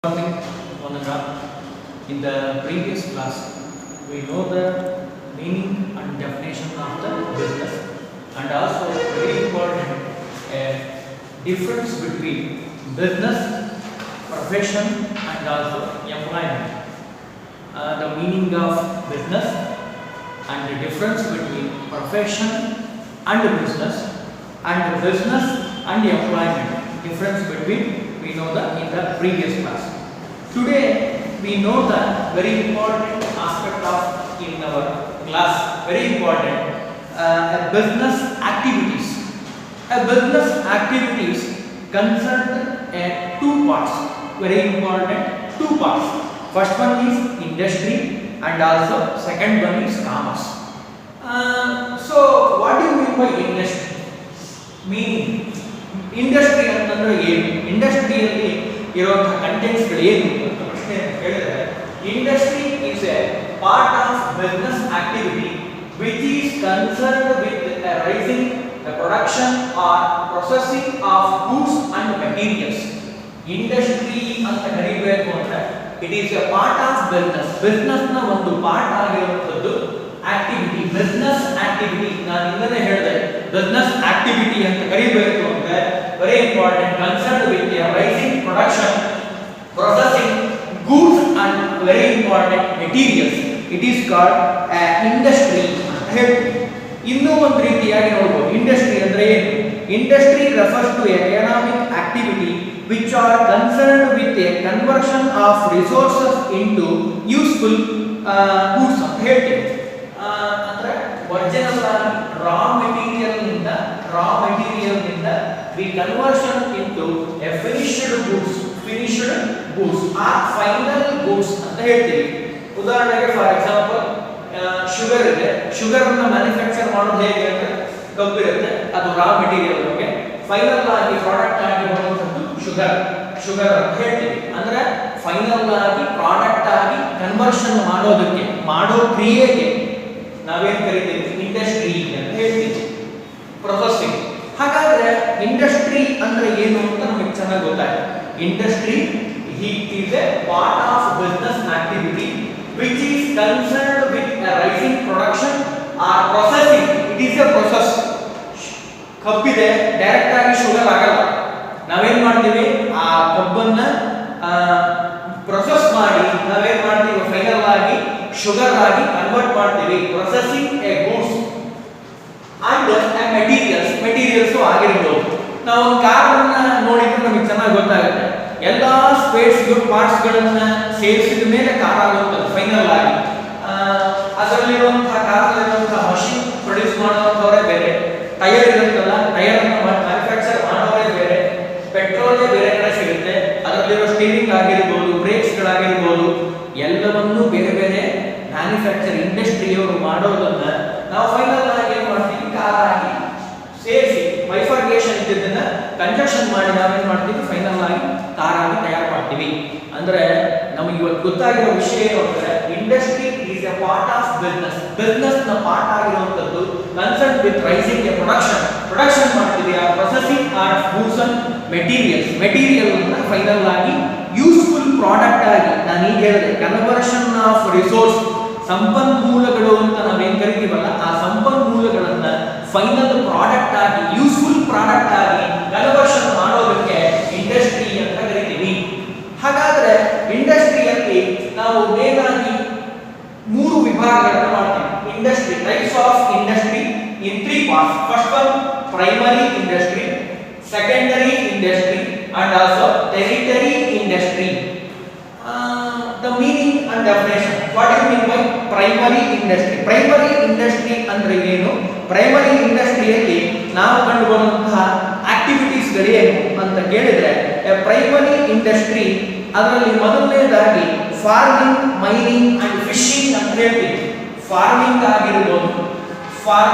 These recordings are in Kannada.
Morning, Vananga. In the previous class, we know the meaning and definition of the business, and also very important difference between business, profession, and also employment. The meaning of business and the difference between profession and business and employment. Difference between we know that in the previous class. Today we know the very important aspect of in our class, very important business activities. Business activities concerned two parts, very important two parts. First one is industry and also second one is commerce. So what do you mean by industry? Meaning industry ಅಂತಂದ್ರೆ ಏನು, ಇಂಡಸ್ಟ್ರಿಯಲ್ಲಿ ಇರುವಂತಹ ಕಂಟೆಂಟ್ಸ್ಗಳು ಏನು ಅಂತ ಪ್ರಶ್ನೆ ಹೇಳಿದ್ರೆ, industry is a part of business activity which is concerned with raising the production or processing of goods and materials. Industry ಅಂತ ಕರೀಬೇಕು ಅಂದ್ರೆ it is a part of business, business ನ ಒಂದು ಪಾರ್ಟ್ ಆಗಿರುವಂತದ್ದು ಆಕ್ಟಿವಿಟಿ, ಬಿಸ್ನೆಸ್ ಆಕ್ಟಿವಿಟಿ. ನಾನು ಹಿಂದೆ ಹೇಳಿದೆ ಬಿಸ್ನೆಸ್ ಆಕ್ಟಿವಿಟಿ ಅಂತ ಕರೀಬೇಕು ಅಂದ್ರೆ very important, concern with raising production, processing goods and very important materials. It is called industry ಅಂತ ಹೇಳ್ತೀವಿ. ಇನ್ನೂ ಒಂದು ರೀತಿಯಾಗಿ ನೋಡಬಹುದು, ಇಂಡಸ್ಟ್ರಿ ಅಂದ್ರೆ ಏನು? Industry refers to economic activity which are concerned with a conversion of resources into useful goods ಅಂತ ಹೇಳ್ತೀವಿ. ಅಂದ್ರೆ ಒರಿಜಿನಲ್ ಆಗಿ ರಾ ಮೆಟೀರಿಯಲ್ ನಿಂದ we conversion into a finished goods or final goods ಅಂತ ಹೇಳ್ತೀವಿ. ಉದಾಹರಣೆಗೆ ಫಾರ್ ಎಕ್ಸಾಂಪಲ್ ಶುಗರ್ ಇದೆ, ಶುಗರ್ ಅನ್ನ ಮ್ಯಾನುಫ್ಯಾಕ್ಚರ್ ಮಾಡೋದು ಹೇಗೆ ಅಂದ್ರೆ ಕಬ್ಬು ಇರುತ್ತೆ, ಅದು ರಾ ಮೆಟೀರಿಯಲ್ ಬಗ್ಗೆ ಫೈನಲ್ ಆಗಿ ಪ್ರಾಡಕ್ಟ್ ಆಗಿ ಬರುವಂತದ್ದು ಶುಗರ್ ಅಂತ ಹೇಳ್ತೀವಿ. ಅಂದ್ರೆ ಫೈನಲ್ ಆಗಿ ಪ್ರಾಡಕ್ಟ್ ಆಗಿ ಕನ್ವರ್ಷನ್ ಮಾಡೋದಕ್ಕೆ ಮಾಡೋ ಕ್ರಿಯೆಗೆ ನಾವೇನ್ ಕರಿತೀವಿ? ಇಂಡಸ್ಟ್ರಿ ಅಂತ ಹೇಳ್ತೀವಿ. ಪ್ರೊಸೆಸಿಂಗ್. ಹಾಗಾದ್ರೆ ಇಂಡಸ್ಟ್ರಿ ಅಂದ್ರೆ ಏನು ಅಂತ ನಮಗೆ ಚೆನ್ನಾಗಿ ಗೊತ್ತಾಯ್ತು. Industry is a part of business activity which is concerned with rising production or processing. It is a process. ಕಬ್ಬಿದೆ, ಡೈರೆಕ್ಟ್ ಆಗಿ ಶುಗರ್ ಆಗಲ್ಲ. ನಾವೇನ್ ಮಾಡ್ತೀವಿ? ಆ ಕಬ್ಬನ್ನ ಪ್ರೊಸೆಸ್ ಮಾಡಿ ನಾವೇನ್ ಮಾಡ್ತೀವಿ? ಫೈನಲ್ ಆಗಿ ಶುಗರ್ ಆಗಿ ಕನ್ವರ್ಟ್ ಮಾಡ್ತೀವಿ. Processing A goods and materials ಆಗಿರಬಹುದು. ನಾವು ಒಂದು ಕಾರ್ ಅನ್ನ ನೋಡಿದ್ರೆ ನಮಗೆ ಚೆನ್ನಾಗಿ ಗೊತ್ತಾಗುತ್ತೆ. ಎಲ್ಲಾ ಸ್ಪೇಸ್ ಪಾರ್ಟ್ಸ್ ಗಳನ್ನ ಸೇರಿಸಿದ ಮೇಲೆ ಕಾರ್ ಆಗುತ್ತದೆ ಫೈನಲ್ ಆಗಿ. ಅದರಲ್ಲಿರುವಂತಹ ಕಾರಲ್ಲಿರುವಂತಹ ಮಷಿನ್ ಪ್ರೊಡ್ಯೂಸ್ ಮಾಡೋದವರೇ ಬೇರೆ, ಟೈರ್ ಇರುತ್ತಲ್ಲ ಟೈರ್ ಅನ್ನ ಮ್ಯಾನುಫ್ಯಾಕ್ಚರ್ ಮಾಡೋರೇ ಬೇರೆ, ಪೆಟ್ರೋಲ್ ಬೇರೆ ಕಡೆ ಸಿಗುತ್ತೆ, ಅದರಲ್ಲಿರೋ ಸ್ಟೀರಿಂಗ್ ಆಗಿರ್ಬೋದು, ಬ್ರೇಕ್ಸ್ ಗಳಾಗಿರ್ಬೋದು, ಎಲ್ಲವನ್ನೂ ಬೇರೆ ಬೇರೆ ಮ್ಯಾನುಫ್ಯಾಕ್ಚರ್ ಇಂಡಸ್ಟ್ರಿಯವರು ಮಾಡೋದನ್ನ ನಾವು ಫೈನಲ್ ಆಗಿ ಏನ್ ಮಾಡ್ತೀವಿ? ಕಾರ್ ಆಗಿ ಸೇರಿಸಿ ಬೈಫರ್ಕೇಶನ್ ಇದ್ದದನ್ನ ಕನ್ಸ್ಟ್ರಕ್ಷನ್ ಮಾಡಿ ನಾವೇನ್ ಮಾಡ್ತೀವಿ? ಫೈನಲ್ ಆಗಿ ಕಾರ್ ಆಗಿ ತಯಾರು ಮಾಡ್ತೀವಿ. ಅಂದ್ರೆ ನಮಗೆ ಇವತ್ತು ಗೊತ್ತಾಗಿರೋ ವಿಷಯ ಏನು ಅಂದ್ರೆ industry is a part of business ನ ಪಾರ್ಟ್ ಆಗಿರುವಂತದ್ದು concern with raising a production ಮಾಡ್ತೀವಿ. ಆ processing of goods and material ಅನ್ನ ಫೈನಲ್ ಆಗಿ ಯೂಸ್ಫುಲ್ ಪ್ರಾಡಕ್ಟ್ ಆಗಿ, ನಾನು ಈಗ ಹೇಳಿದೆ ಕನ್ವರ್ಷನ್ ಆಫ್ ರಿಸೋರ್ಸ್, ಸಂಪನ್ಮೂಲಗಳು ಅಂತ ನಾವೇನ್ ಕರಿತೀವಲ್ಲ, ಆ ಸಂಪನ್ಮೂಲಗಳನ್ನ ಫೈನಲ್ ಪ್ರಾಡಕ್ಟ್ ಆಗಿ ಯೂಸ್ಫುಲ್ ಪ್ರಾಡಕ್ಟ್ ಆಗಿ ಕನ್ವರ್ಷನ್ ಮಾಡೋದಕ್ಕೆ ಇಂಡಸ್ಟ್ರಿ ಅಂತ ಕರಿತೀವಿ. ಹಾಗಾದ್ರೆ ಇಂಡಸ್ಟ್ರಿಯಲ್ಲಿ ನಾವು ಮೇನ್ ಆಗಿ ಮೂರು ವಿಭಾಗಗಳನ್ನು ಮಾಡ್ತೀವಿ. Industry, types of industry in three parts. First one primary industry, secondary industry and also territory industry. The meaning and definition. What do you mean by primary industry? Primary industry ಅಂದ್ರೆ ಏನು? ಪ್ರೈಮರಿ ಇಂಡಸ್ಟ್ರಿಯಲ್ಲಿ ನಾವು ಕಂಡುಬರುವಂತಹ ಆಕ್ಟಿವಿಟೀಸ್ ಗಳೇನು ಅಂತ ಕೇಳಿದ್ರೆ, ಪ್ರೈಮರಿ ಇಂಡಸ್ಟ್ರಿ ಅದರಲ್ಲಿ ಮೊದಲನೇದಾಗಿ ಫಾರ್ಮಿಂಗ್, ಮೈನಿಂಗ್ ಅಂಡ್ ಫಿಶಿಂಗ್ ಅಂತ ಹೇಳ್ತೀವಿ. ಫಾರ್ಮಿಂಗ್ ಆಗಿರ್ಬೋದು, for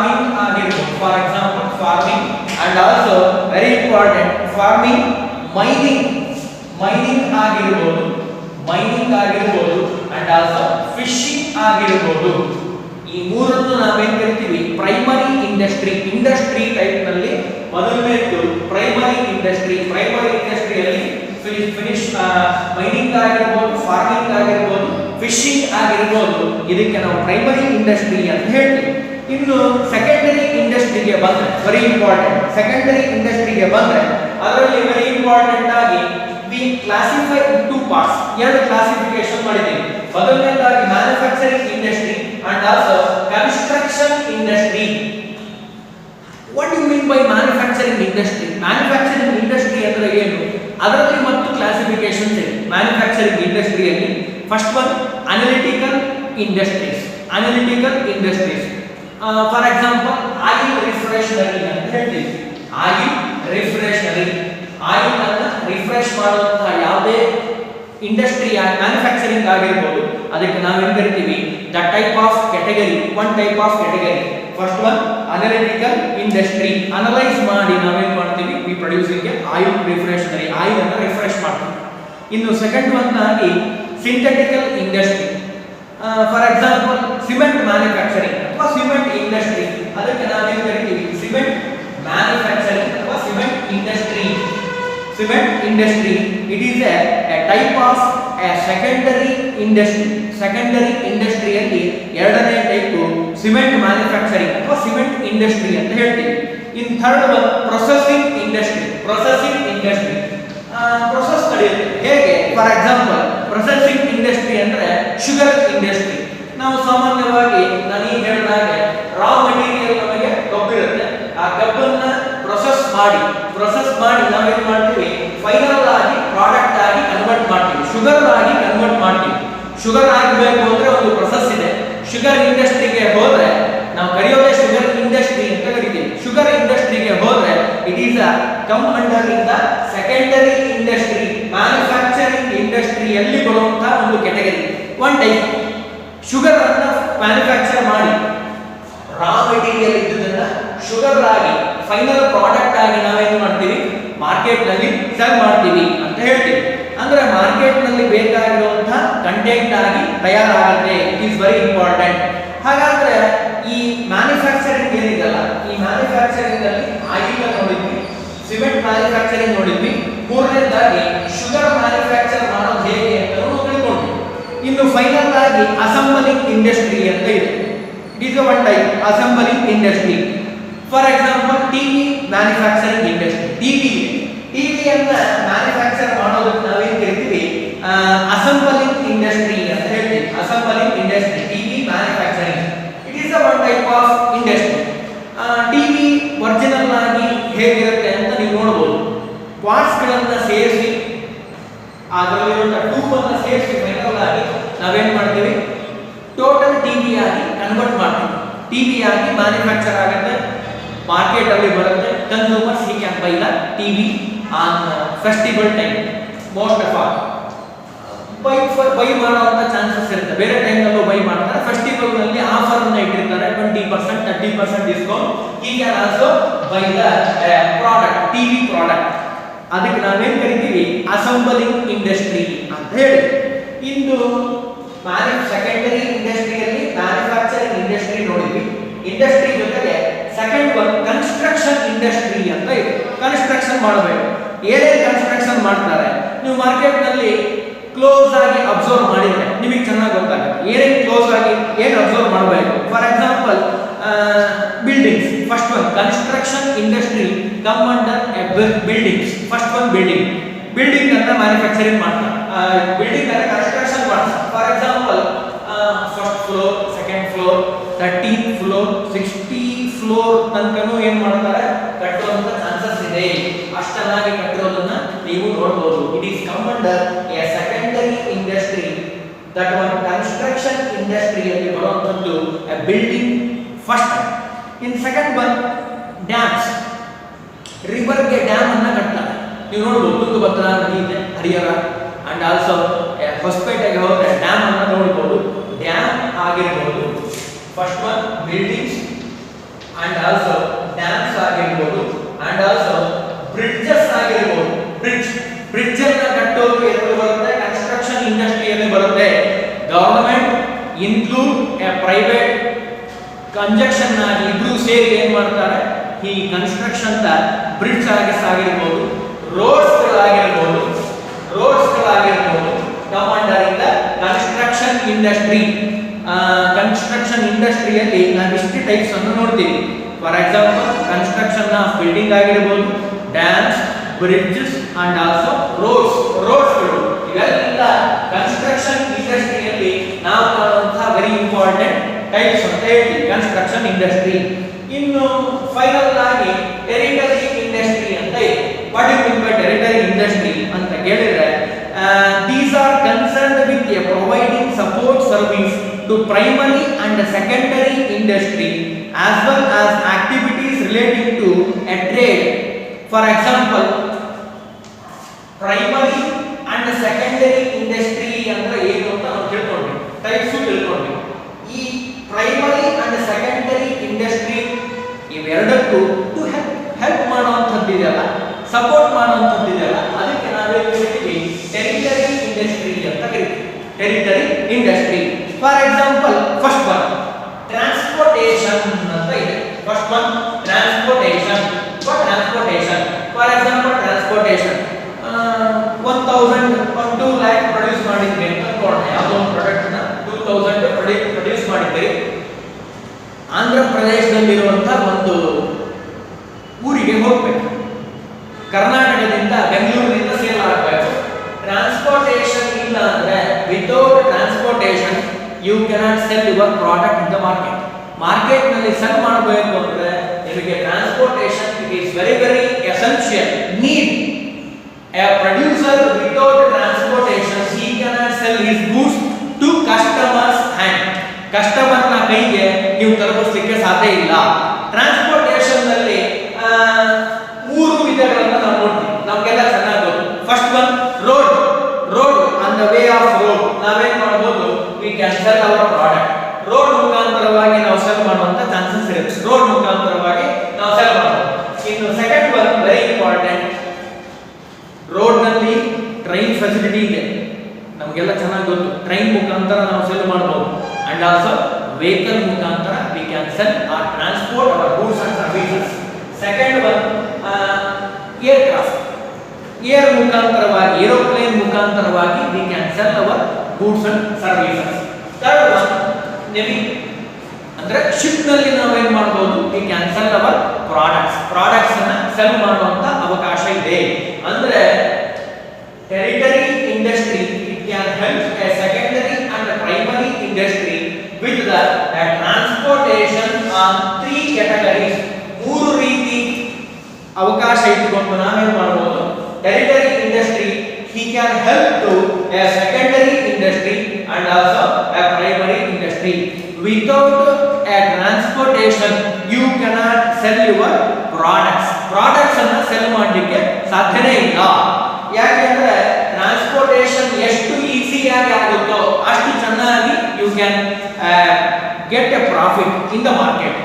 example farming and also very important farming, mining ಆಗಿರ್ಬೋದು ಅಂಡ್ ಆಲ್ಸೋ ಫಿಶಿಂಗ್ ಆಗಿರ್ಬೋದು. ಈ ಈ ಮೂರನ್ನು ನಾವೇನ್ ಕರಿತೀವಿ ಪ್ರೈಮರಿ ಇಂಡಸ್ಟ್ರಿ. ಇಂಡಸ್ಟ್ರಿ ಟೈಪ್ ನಲ್ಲಿ ಮೊದಲನೇದು ಪ್ರೈಮರಿ ಇಂಡಸ್ಟ್ರಿ. ಪ್ರೈಮರಿ ಇಂಡಸ್ಟ್ರಿಯಲ್ಲಿ ಫಿನಿಶ್ ಮೈನಿಂಗ್ ಆಗಿರ್ಬೋದು, ಫಾರ್ಮಿಂಗ್ ಆಗಿರ್ಬೋದು, ಫಿಶಿಂಗ್ ಆಗಿರ್ಬೋದು, ಇದಕ್ಕೆ ನಾವು ಪ್ರೈಮರಿ ಇಂಡಸ್ಟ್ರಿ ಅಂತ ಹೇಳ್ತೀವಿ. ಇನ್ನು ಸೆಕೆಂಡರಿ ಇಂಡಸ್ಟ್ರಿಗೆ ಬಂದ್ರೆ ವೆರಿ ಇಂಪಾರ್ಟೆಂಟ್. ಸೆಕೆಂಡರಿ ಇಂಡಸ್ಟ್ರಿಗೆ ಬಂದ್ರೆ ಅದರಲ್ಲಿ ವೆರಿ ಇಂಪಾರ್ಟೆಂಟ್ ಆಗಿ ವಿ ಕ್ಲಾಸಿಫೈ ಟು ಪಾರ್ಟ್ಸ್. ಎರಡು ಕ್ಲಾಸಿಫಿಕೇಶನ್ ಮಾಡಿದ್ದೀವಿ. ಮೊದಲನೇದಾಗಿ manufacturing industry and also construction industry. What you mean by manufacturing industry? Manufacturing industry ಅಂದ್ರೆ ಏನು? ಅದರಲ್ಲಿ ಮತ್ತು ಕ್ಲಾಸಿಫಿಕೇಶನ್ಸ್ ಇದೆ ಮ್ಯಾನುಫ್ಯಾಕ್ಚರಿಂಗ್ ಇಂಡಸ್ಟ್ರಿಯಲ್ಲಿ. First one analytical industries. Analytical industries for example oil refinery ಅಂತ ಹೇಳ್ತೀವಿ. ಆಯಿಲ್ ರಿಫ್ರೆಶನರಿ, ಆಯಿಲ್ ಅನ್ನು ರಿಫ್ರೆಶ್ ಮಾಡುವಂತಹ ಯಾವುದೇ ಇಂಡಸ್ಟ್ರಿ ಮ್ಯಾನುಫ್ಯಾಕ್ಚರಿಂಗ್ ಆಗಿರ್ಬೋದು, ಅದಕ್ಕೆ ನಾವೇನ್ ಕರಿತೀವಿ the type of category. One type of category. First one analytical industry. Analyse ಮಾಡಿ ನಾವೇನ್ ಮಾಡ್ತೀವಿ we producing oil refinery, oil ಅನ್ನು ರಿಫ್ರೆಶ್ ಮಾಡ್ತೀವಿ. ಇನ್ನು ಸೆಕೆಂಡ್ ಒನ್ ಆಗಿ synthetical industry. For example cement manufacturing ಅಥವಾ ಸಿಮೆಂಟ್ ಇಂಡಸ್ಟ್ರಿ, ಅದಕ್ಕೆ ನಾವೇನ್ ಕರಿತೀವಿ ಸಿಮೆಂಟ್ ಮ್ಯಾನುಫ್ಯಾಕ್ಚರಿಂಗ್ ಅಥವಾ cement industry. Cement industry it is a type of a secondary industry. Secondary ಇಂಡಸ್ಟ್ರಿಯಲ್ಲಿ ಎರಡನೇ ಟೈಪ್ ಸಿಮೆಂಟ್ ಮ್ಯಾನುಫ್ಯಾಕ್ಚರಿಂಗ್ ಅಥವಾ ಸಿಮೆಂಟ್ ಇಂಡಸ್ಟ್ರಿ ಅಂತ ಹೇಳ್ತೀವಿ. In third one processing industry. Processing industry process ನಡೆಯುತ್ತೆ. ಹೇಗೆ? ಫಾರ್ ಎಕ್ಸಾಂಪಲ್ ಪ್ರೊಸೆಸಿಂಗ್ ಇಂಡಸ್ಟ್ರಿ ಅಂದ್ರೆ ಶುಗರ್ ಇಂಡಸ್ಟ್ರಿ. ನಾವು ಸಾಮಾನ್ಯವಾಗಿ ನಾನು ಈಗ ಹೇಳಿದಾಗೆ ರಾ ಮೆಟೀರಿಯಲ್ ನಮಗೆ ಕಬ್ಬಿರುತ್ತೆ. ಆ ಕಬ್ಬನ್ನ ಪ್ರೊಸೆಸ್ ಮಾಡಿ ನಾವೇನ್ ಮಾಡ್ತೀವಿ ಫೈನಲ್ ಆಗಿ ಪ್ರಾಡಕ್ಟ್ ಆಗಿ ಕನ್ವರ್ಟ್ ಮಾಡ್ತೀವಿ, ಶುಗರ್ ಆಗಿ ಕನ್ವರ್ಟ್ ಮಾಡ್ತೀವಿ. ಶುಗರ್ ಆಗಬೇಕು ಅಂದ್ರೆ ಒಂದು ಪ್ರೊಸೆಸ್ ಇದೆ. ಶುಗರ್ ಇಂಡಸ್ಟ್ರಿಗೆ ಹೋದ್ರೆ ನಾವು ಕರೆಯೋದೇ ಶುಗರ್ ಇಂಡಸ್ಟ್ರಿ ಅಂತ ಕರಿತೀವಿ. ಶುಗರ್ ಇಂಡಸ್ಟ್ರಿಗೆ ಹೋದ್ರೆ it is come under in the secondary industry. Manufacturing ಇಂಡಸ್ಟ್ರಿಯಲ್ಲಿ ಬರುವಂತಹ ಒಂದು ಕ್ಯಾಟಗರಿ. ಒನ್ ಟೈಪ್ ಶುಗರ್ ಅನ್ನ ಮ್ಯಾನುಫ್ಯಾಕ್ಚರ್ ಮಾಡಿ ರಾ ಮೆಟೀರಿಯಲ್ ಇದ್ದುದನ್ನ ಶುಗರ್ ಆಗಿ ಫೈನಲ್ ಪ್ರಾಡಕ್ಟ್ ಆಗಿ ನಾವೇನ್ ಮಾಡ್ತೀವಿ ಮಾರ್ಕೆಟ್ ನಲ್ಲಿ ಸೆಲ್ ಮಾಡ್ತೀವಿ ಅಂತ ಹೇಳ್ತೀವಿ. ಅಂದ್ರೆ ಮಾರ್ಕೆಟ್ ನಲ್ಲಿ ಬೇಕಾಗಿರುವಂತಹ ಕಂಟೆಂಟ್ ಆಗಿ ತಯಾರಾಗುತ್ತೆ. It is very important. ಹಾಗಾದ್ರೆ ಈ ಮ್ಯಾನುಫ್ಯಾಕ್ಚರಿಂಗ್ ಏನಿದೆಲ್ಲ, ಈ ಮ್ಯಾನುಫ್ಯಾಕ್ಚರಿಂಗ್ ಅಲ್ಲಿ ಆಯಿಲ್ ನೋಡಿದ್ವಿ, ಸಿಮೆಂಟ್ ಮ್ಯಾನುಫ್ಯಾಕ್ಚರಿಂಗ್ ನೋಡಿದ್ವಿ, ಮೂರನೇದಾಗಿ ಶುಗರ್ ಮ್ಯಾನುಫ್ಯಾಕ್ಚರ್ ಮಾಡೋದು ಹೇಗೆ ಅಂತ ತಿಳ್ಕೊಂಡ್ವಿ. ಇನ್ನು ಫೈನಲ್ ಆಗಿ ಅಸೆಂಬಲಿಂಗ್ ಇಂಡಸ್ಟ್ರಿ ಅಂತ ಇದೆ. It is one type assembling industry. For example TV manufacturing industry. ಟಿವಿಯನ್ನ ಮ್ಯಾನುಫ್ಯಾಕ್ಚರ್ ಮಾಡೋದಕ್ಕೆ ನಾವೇನ್ ಕರಿತೀವಿ ಅಸೆಂಬಲಿಂಗ್ ಇಂಡಸ್ಟ್ರಿ ಅಂತ ಹೇಳ್ತೀವಿ. Assembling industry TV manufacturing it is one type of industry. TV original ಆಗಿ ಹೇಗಿರುತ್ತೆ ಅಂತ ನೀವು ನೋಡಬಹುದು. ಪಾರ್ಟ್ಸ್ ಗಳನ್ನ ಸೇರಿಸಿ ಅದರಲ್ಲಿರುವಂತಹ ಟ್ಯೂಬ್ ಅನ್ನು ಸೇರಿಸಿ ಫೈನಲ್ ಆಗಿ ನಾವೇನ್ ಮಾಡ್ತೀವಿ ಟೋಟಲ್ ಟಿವಿ ಆಗಿ ಕನ್ವರ್ಟ್ ಮಾಡ್ತೀವಿ. ಟಿವಿ ಆಗಿ ಮ್ಯಾನುಫ್ಯಾಕ್ಚರ್ ಆಗುತ್ತೆ, ಮಾರ್ಕೆಟ್ ಅಲ್ಲಿ ಬರುತ್ತೆ. Consumers he can buy the TV on festival time. Most of all by ಮಾಡುವಂತ ಚಾನ್ಸಸ್ ಇರುತ್ತೆ. ಬೇರೆ ಟೈಮ್ ನಲ್ಲೂ ಬೈ ಮಾಡ್ತಾರೆ. ಫೆಸ್ಟಿವಲ್ ನಲ್ಲಿ ಆಫರ್ ಅನ್ನು ಇಟ್ಟಿರ್ತಾರೆ 20% 30% discount. He can also by the product, TV product. ಅದಕ್ಕೆ ನಾವೇನ್ ಕರಿತೀವಿ ಅಸೆಂಬಲಿಂಗ್ ಇಂಡಸ್ಟ್ರಿ ಅಂತ ಹೇಳಿ. ಇಂದು ಸೆಕೆಂಡರಿ ಇಂಡಸ್ಟ್ರಿಯಲ್ಲಿ ಮ್ಯಾನುಫ್ಯಾಕ್ಚರಿಂಗ್ ಇಂಡಸ್ಟ್ರಿ ನೋಡಿದ್ವಿ. ಇಂಡಸ್ಟ್ರಿ ಜೊತೆಗೆ ಸೆಕೆಂಡ್ ಒನ್ ಕನ್ಸ್ಟ್ರಕ್ಷನ್ ಇಂಡಸ್ಟ್ರಿ ಅಂತ ಇದೆ. ಕನ್ಸ್ಟ್ರಕ್ಷನ್ ಮಾಡಬೇಕು. ಏನೇನು ಕನ್ಸ್ಟ್ರಕ್ಷನ್ ಮಾಡ್ತಾರೆ ನೀವು ಮಾರ್ಕೆಟ್ ನಲ್ಲಿ ಕ್ಲೋಸ್ ಆಗಿ ಅಬ್ಸರ್ವ್ ಮಾಡಿದ್ರೆ ನಿಮಗೆ ಚೆನ್ನಾಗಿ ಗೊತ್ತಾಗುತ್ತೆ ಏನೇನು ಕ್ಲೋಸ್ ಆಗಿ ಏನು ಅಬ್ಸರ್ವ್ ಮಾಡಬೇಕು. For example buildings. First one construction industry come under buildings. First one building ಅನ್ನ ಮ್ಯಾನುಫ್ಯಾಕ್ಚರಿಂಗ್ ಮಾಡ್ತಾರೆ. ಬಿಲ್ಡಿಂಗ್ ಅನ್ನ ಕನ್ಸ್ಟ್ರಕ್ಷನ್ ಮಾಡ್ತಾರೆ. For example first floor, second floor, 13th floor, 60 floor ತನಕನೂ ಏನ್ ಮಾಡ್ತಾರೆ ಕಟ್ಟುವಂತ ಚಾನ್ಸಸ್ ಇದೆ. ಅಷ್ಟು ಚೆನ್ನಾಗಿ ಕಟ್ಟಿರೋದನ್ನ ನೀವು ನೋಡಬಹುದು. It is come under a secondary industry. That one construction ಇಂಡಸ್ಟ್ರಿಯಲ್ಲಿ ಬರುವಂತದ್ದು building first. In second one dams. ರಿವರ್ಗೆ ಡ್ಯಾಮ್ ಅನ್ನ ಕಟ್ತಾರೆ. ನೀವು ನೋಡಬಹುದು ತುಂಗಭದ್ರಾ ನದಿ ಇದೆ, ಹರಿಹರ ಅಂಡ್ ಆಲ್ಸೋ ಹೊಸಪೇಟೆಗೆ ಹೋದ್ರೆ ಡ್ಯಾಮ್ ಅನ್ನ ನೋಡಬಹುದು. ಡ್ಯಾಮ್ ಆಗಿರಬಹುದು. First one buildings and also dams ಆಗಿರಬಹುದು ಅಂಡ್ ಆಲ್ಸೋ ಬ್ರಿಡ್ಜಸ್ ಆಗಿರಬಹುದು. ಬ್ರಿಡ್ಜ್ ಅನ್ನ ಕಟ್ಟೋದು ಎಲ್ಲಿ ಬರುತ್ತೆ ಕನ್ಸ್ಟ್ರಕ್ಷನ್ ಇಂಡಸ್ಟ್ರಿಯಲ್ಲಿ ಬರುತ್ತೆ. Government include a private conjunction ಆಗಿ ಇಬ್ರು ಸೇರಿ ಏನ್ ಮಾಡ್ತಾರೆ, ಈ ಕನ್ಸ್ಟ್ರಕ್ಷನ್ ಬ್ರಿಡ್ಜ್ ಆಗಿರ್ಬೋದು, ರೋಡ್ಸ್ಗಳಾಗಿರ್ಬೋದು come under in the construction industry. Construction ಇಂಡಸ್ಟ್ರಿಯಲ್ಲಿ ನಾವು ಇಷ್ಟು ಟೈಪ್ಸ್ ಅನ್ನು ನೋಡ್ತೀವಿ. For example construction of building ಆಗಿರ್ಬೋದು, ಡ್ಯಾಮ್ಸ್, ಬ್ರಿಡ್ಜಸ್ ಅಂಡ್ ಆಲ್ಸೋ ರೋಡ್ಸ್ಗಳು, ಇವೆಲ್ಲ ಕನ್ಸ್ಟ್ರಕ್ಷನ್ ಇಂಡಸ್ಟ್ರಿಯಲ್ಲಿ ನಾವು ಕಾಣುವಂತಹ ವೆರಿ ಇಂಪಾರ್ಟೆಂಟ್ ಟೈಪ್ಸ್ ಅಂತ ಹೇಳ್ತೀವಿ ಕನ್ಸ್ಟ್ರಕ್ಷನ್ ಇಂಡಸ್ಟ್ರಿ. ಇನ್ನು ಫೈನಲ್ ಆಗಿ ಟೆರಿಟರಿ ಇಂಡಸ್ಟ್ರಿ ಅಂತ ಇದೆ. What you mean by territory industry ಅಂತ ಕೇಳಿದ್ರೆ, these are concerned with providing support service to primary and secondary industry as well as activities relating to a trade. For example, primary and secondary industry ಅಂದ್ರೆ ಏನು ಅಂತ ನಾವು ತಿಳ್ಕೊಂಡ್ವಿ, ಟೈಪ್ಸ್ ತಿಳ್ಕೊಂಡ್ವಿ. ಈ ಪ್ರೈಮರಿ ಅಂಡ್ ಸೆಕೆಂಡರಿ ಇಂಡಸ್ಟ್ರಿ ಇವೆರಡಕ್ಕೂ ಹೆಲ್ಪ್ ಮಾಡುವಂಥದ್ದಿದೆಯಲ್ಲ, ಸಪೋರ್ಟ್ ಮಾಡುವಂಥದ್ದಿದೆಯಲ್ಲ, ಅದಕ್ಕೆ ನಾವೇನು ಕರಿತೀವಿ, ಟೆರಿಟರಿ ಇಂಡಸ್ಟ್ರಿ ಅಂತ ಕರಿತೀವಿ. Tertiary industry for example first one transportation ಅಂತ ಇದೆ. First one transportation. For example transportation 1000 or 2 lakh produce ಮಾಡಿದ್ವಿ ಅಂತ ಅನ್ಕೊಳ್ಳೋಣ. ಯಾವುದೋ ಒಂದು ಪ್ರಾಡಕ್ಟ್ ನ 2000 ಪ್ರೊಡ್ಯೂಸ್ ಮಾಡಿದ್ರಿ. ಆಂಧ್ರ ಪ್ರದೇಶದಲ್ಲಿರುವಂತ ಒಂದು ಊರಿಗೆ ಹೋಗ್ಬೇಕು, ಕರ್ನಾಟಕದಿಂದ ಬೆಂಗಳೂರಿನಿಂದ ಸೇಲ್ ಆಗಬೇಕು. ಟ್ರಾನ್ಸ್ಪೋರ್ಟೇಷನ್ ಇಲ್ಲ ಅಂದ್ರೆ, without transportation you cannot sell your product in the market. Market ನಲ್ಲಿ ಸೆಲ್ ಮಾಡಬೇಕು ಅಂದ್ರೆ ನಿಮಗೆ transportation it is very essential need. A producer without transportation he cannot sell his goods to customers hand. Customer ನ ಕೈಗೆ ನೀವು ತಲುಪಿಸಲಿಕ್ಕೆ ಸಾಧ್ಯ ಇಲ್ಲ. ಟ್ರಾನ್ಸ್ಪೋರ್ಟೇಷನ್ ನಲ್ಲಿ ಮೂರು ವಿಧಗಳನ್ನು ನಾವು ನೋಡ್ತೀವಿ, ನಮಗೆಲ್ಲ ಚೆನ್ನಾಗಿ ಗೊತ್ತು. First one road on the way of road ನಾವೇನ್ ಮಾಡಬಹುದು, we can sell our product. Road ಮುಖಾಂತರವಾಗಿ ನಾವು ಸೆಲ್ ಮಾಡುವಂತ ಚಾನ್ಸಸ್ ಇರುತ್ತೆ. ರೋಡ್ ಮುಖಾಂತರವಾಗಿ ನಾವು ಸೆಲ್ ಮಾಡಬಹುದು. ಇನ್ನು second one very important, road ನಲ್ಲಿ ಟ್ರೈನ್ ಫೆಸಿಲಿಟಿ ಇದೆ, ನಮಗೆಲ್ಲ ಚೆನ್ನಾಗಿ ಗೊತ್ತು. ಟ್ರೈನ್ ಮುಖಾಂತರ ನಾವು ಸೆಲ್ ಮಾಡಬಹುದು. ಅಂಡ್ ಆಲ್ಸೋ ವೆಹಿಕಲ್ ಮುಖಾಂತರ we can sell or transport our goods and services. Second one aircraft. Air ಮುಖಾಂತರವಾಗಿ, ಏರೋಪ್ಲೇನ್ ಮುಖಾಂತರವಾಗಿ we can sell our goods and services. Third one navy, ಅಂದ್ರೆ ಶಿಪ್ ನಲ್ಲಿ ನಾವೇನ್ ಮಾಡಬಹುದು, we can sell our products ಅನ್ನ ಸೆಲ್ ಮಾಡುವಂತ ಅವಕಾಶ ಇದೆ. ಅಂದ್ರೆ territory industry it can help A secondary and primary industry with the transportation on 3 categories. ಮೂರು ರೀತಿ ಅವಕಾಶ ಇಟ್ಟುಕೊಂಡು ನಾವೇನ್ ಮಾಡಬಹುದು, territory industry he can help to a secondary industry and also a primary industry. Without a transportation you cannot sell your products ಅನ್ನು ಸೆಲ್ ಮಾಡಲಿಕ್ಕೆ ಸಾಧ್ಯನೇ ಇಲ್ಲ. ಯಾಕೆಂದ್ರೆ ಟ್ರಾನ್ಸ್ಪೋರ್ಟೇಷನ್ ಎಷ್ಟು ಈಸಿಯಾಗಿ ಆಗುತ್ತೋ ಅಷ್ಟು ಚೆನ್ನಾಗಿ you can get a profit in the market.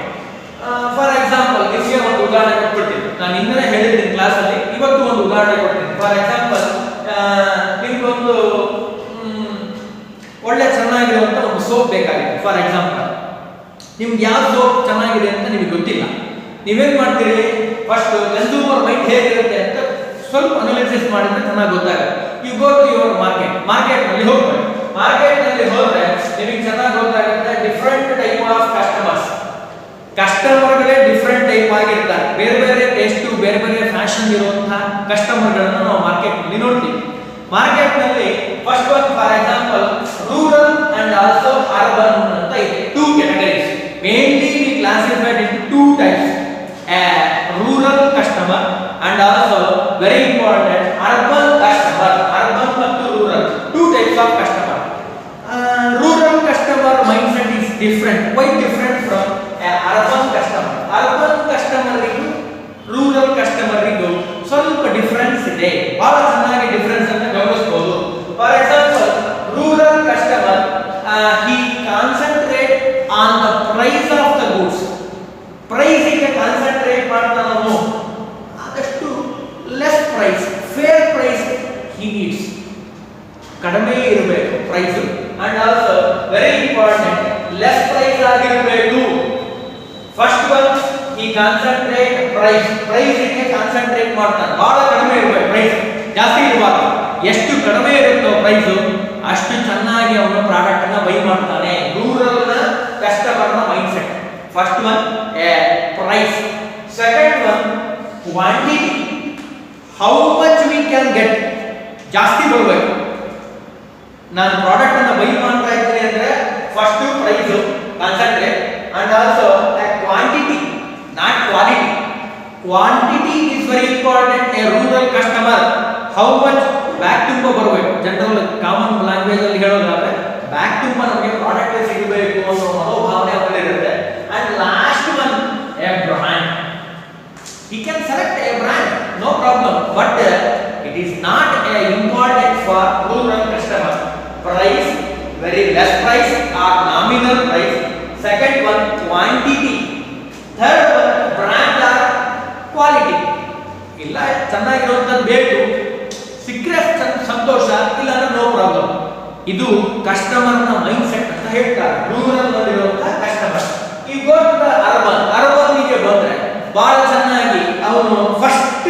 For example ನಿಮಗೆ ಒಂದು ಉದಾಹರಣೆ ಕೊಟ್ಬಿಡ್ತೀನಿ, ನಾನು ಹಿಂದೆ ಹೇಳಿದ್ದೀನಿ ಕ್ಲಾಸಲ್ಲಿ, ಇವತ್ತು ಒಂದು ಉದಾಹರಣೆ ಕೊಡ್ತೀನಿ. ಫಾರ್ ಎಕ್ಸಾಂಪಲ್ ನಿಮ್ಗೊಂದು ಒಳ್ಳೆ ಚೆನ್ನಾಗಿರುವಂತ ಒಂದು ಸೋಪ್ ಬೇಕಾಗಿದೆ. ಫಾರ್ ಎಕ್ಸಾಂಪಲ್ ನಿಮ್ಗೆ ಯಾವ ಸೋಪ್ ಚೆನ್ನಾಗಿದೆ ಅಂತ ನಿಮಗೆ ಗೊತ್ತಿಲ್ಲ. ನೀವೇನ್ ಮಾಡ್ತೀರಿ, ಫಸ್ಟ್ ಕನ್ಸ್ಯೂಮರ್ ಮೈಂಡ್ ಹೇಗಿರುತ್ತೆ ಅಂತ ಸ್ವಲ್ಪ ಅನಾಲಿಸಿಸ್ ಮಾಡಿದ್ರೆ ಚೆನ್ನಾಗಿ ಗೊತ್ತಾಗುತ್ತೆ. You go to your market ನಲ್ಲಿ ಹೋಗ್ಬೇಕು. ಮಾರ್ಕೆಟ್ ನಲ್ಲಿ ಹೋದ್ರೆ ನಿಮಗೆ ಚೆನ್ನಾಗಿ ಗೊತ್ತಾಗುತ್ತೆ ಡಿಫರೆಂಟ್ ಟೈಪ್ ಆಫ್ ಕಸ್ಟಮರ್ಗಳೇ ಡಿಫರೆಂಟ್ ಟೈಪ್ ಆಗಿರ್ತಾರೆ. ಬೇರೆ ಬೇರೆ ಟೇಸ್ಟ್, ಬೇರೆ ಬೇರೆ ಫ್ಯಾಷನ್ ಇರುವಂತಹ ಕಸ್ಟಮರ್ಗಳನ್ನು ನಾವು ಮಾರ್ಕೆಟ್ ನಲ್ಲಿ ನೋಡ್ತೀವಿ. ಮಾರ್ಕೆಟ್ ನಲ್ಲಿ first one for example rural and also urban ಅಂತ ಇದೆ. 2 categories mainly we classified into 2 types, a rural customer and also very important urban customer. Urban ಮತ್ತು rural 2 types of customer. Rural customer mindset is different, quite different from a urban customer. Urban customer ಇಗೂ ರೂರಲ್ ಕಸ್ಟಮರ್ ಇಗೂ ಸ್ವಲ್ಪ ಡಿಫರೆನ್ಸ್ ಇದೆ. ಬಹಳ ಚೆನ್ನಾಗಿ ಡಿಫರೆನ್ಸ್ ಅನ್ನು ಗಮನಿಸಬಹುದು. For example rural customer he concentrate on the price of the goods. Price ಗೆ ಕಾನ್ಸಂಟ್ರೇಟ್ ಮಾಡ್ತಾ ನಾವು ಆದಷ್ಟು less price, fair price he needs. ಕಡಿಮೆ ಇರಬೇಕು price. And also very important less price ಆಗಿರಬೇಕು. ಫಸ್ಟ್ ಒನ್ ಈ ಕಾನ್ಸಂಟ್ರೇಟ್ ಪ್ರೈಸ್ ಗೆ ಕಾನ್ಸಂಟ್ರೇಟ್ ಮಾಡ್ತಾನೆ. ಬಹಳ ಕಡಿಮೆ ಇರಬೇಕು ಪ್ರೈಸ್, ಜಾಸ್ತಿ ಇರಬಾರ್ದು. ಎಷ್ಟು ಕಡಿಮೆ ಇರುತ್ತೋ ಪ್ರೈಸ್ ಅಷ್ಟು ಚೆನ್ನಾಗಿ ಅವನು ಪ್ರಾಡಕ್ಟ್ ಅನ್ನ ಬೈ ಮಾಡ್ತಾನೆ. ರೂರಲ್ ನ ಕಸ್ಟಮರ್ ನ mindset. First one price, second one quantity, how much we can get, ಜಾಸ್ತಿ ಬರಬೇಕು. ನಾನು ಪ್ರಾಡಕ್ಟ್ ಅನ್ನ ಬೈ ಮಾಡ್ತಾ ಇದ್ದೀನಿ ಅಂದ್ರೆ first price concentrate and also quantity, not quality. Quantity is very important. A rural customer how much back ತುಂಬ ಬರಬೇಕು. ಜನರಲ್ ಕಾಮನ್ ಲ್ಯಾಂಗ್ವೇಜ್ ಅಲ್ಲಿ ಹೇಳೋದಾದ್ರೆ ಬ್ಯಾಕ್ ತುಂಬ ನಮಗೆ ಪ್ರಾಡಕ್ಟ್ ಸಿಗಬೇಕು ಅನ್ನೋ ಮನೋಭಾವನೆ ಅವರಲ್ಲಿರುತ್ತೆ. And last one a brand. he can select a brand, no problem, but it is not important for rural customer. Price, very less price or nominal price. Second one quantity, third one brand or quality. ಇಲ್ಲ ಚೆನ್ನಾಗಿರುವಂತದ್ದು ಬೇಕು, ಸಿಕ್ಕರೆ ಸಂತೋಷ, ಇಲ್ಲ ಅಂದ್ರೆ ನೋ ಪ್ರಾಬ್ಲಮ್. ಇದು ಕಸ್ಟಮರ್ ನ ಮೈಂಡ್ ಸೆಟ್ ಅಂತ ಹೇಳ್ತಾರೆ, ರೂರಲ್ ನಲ್ಲಿರುವಂತಹ ಕಸ್ಟಮರ್. ಈ ಗೋ ಟು ದ ಅರ್ಬನ್ ಗೆ ಬಂದ್ರೆ ಬಹಳ ಚೆನ್ನಾಗಿ ಅವನು ಫಸ್ಟ್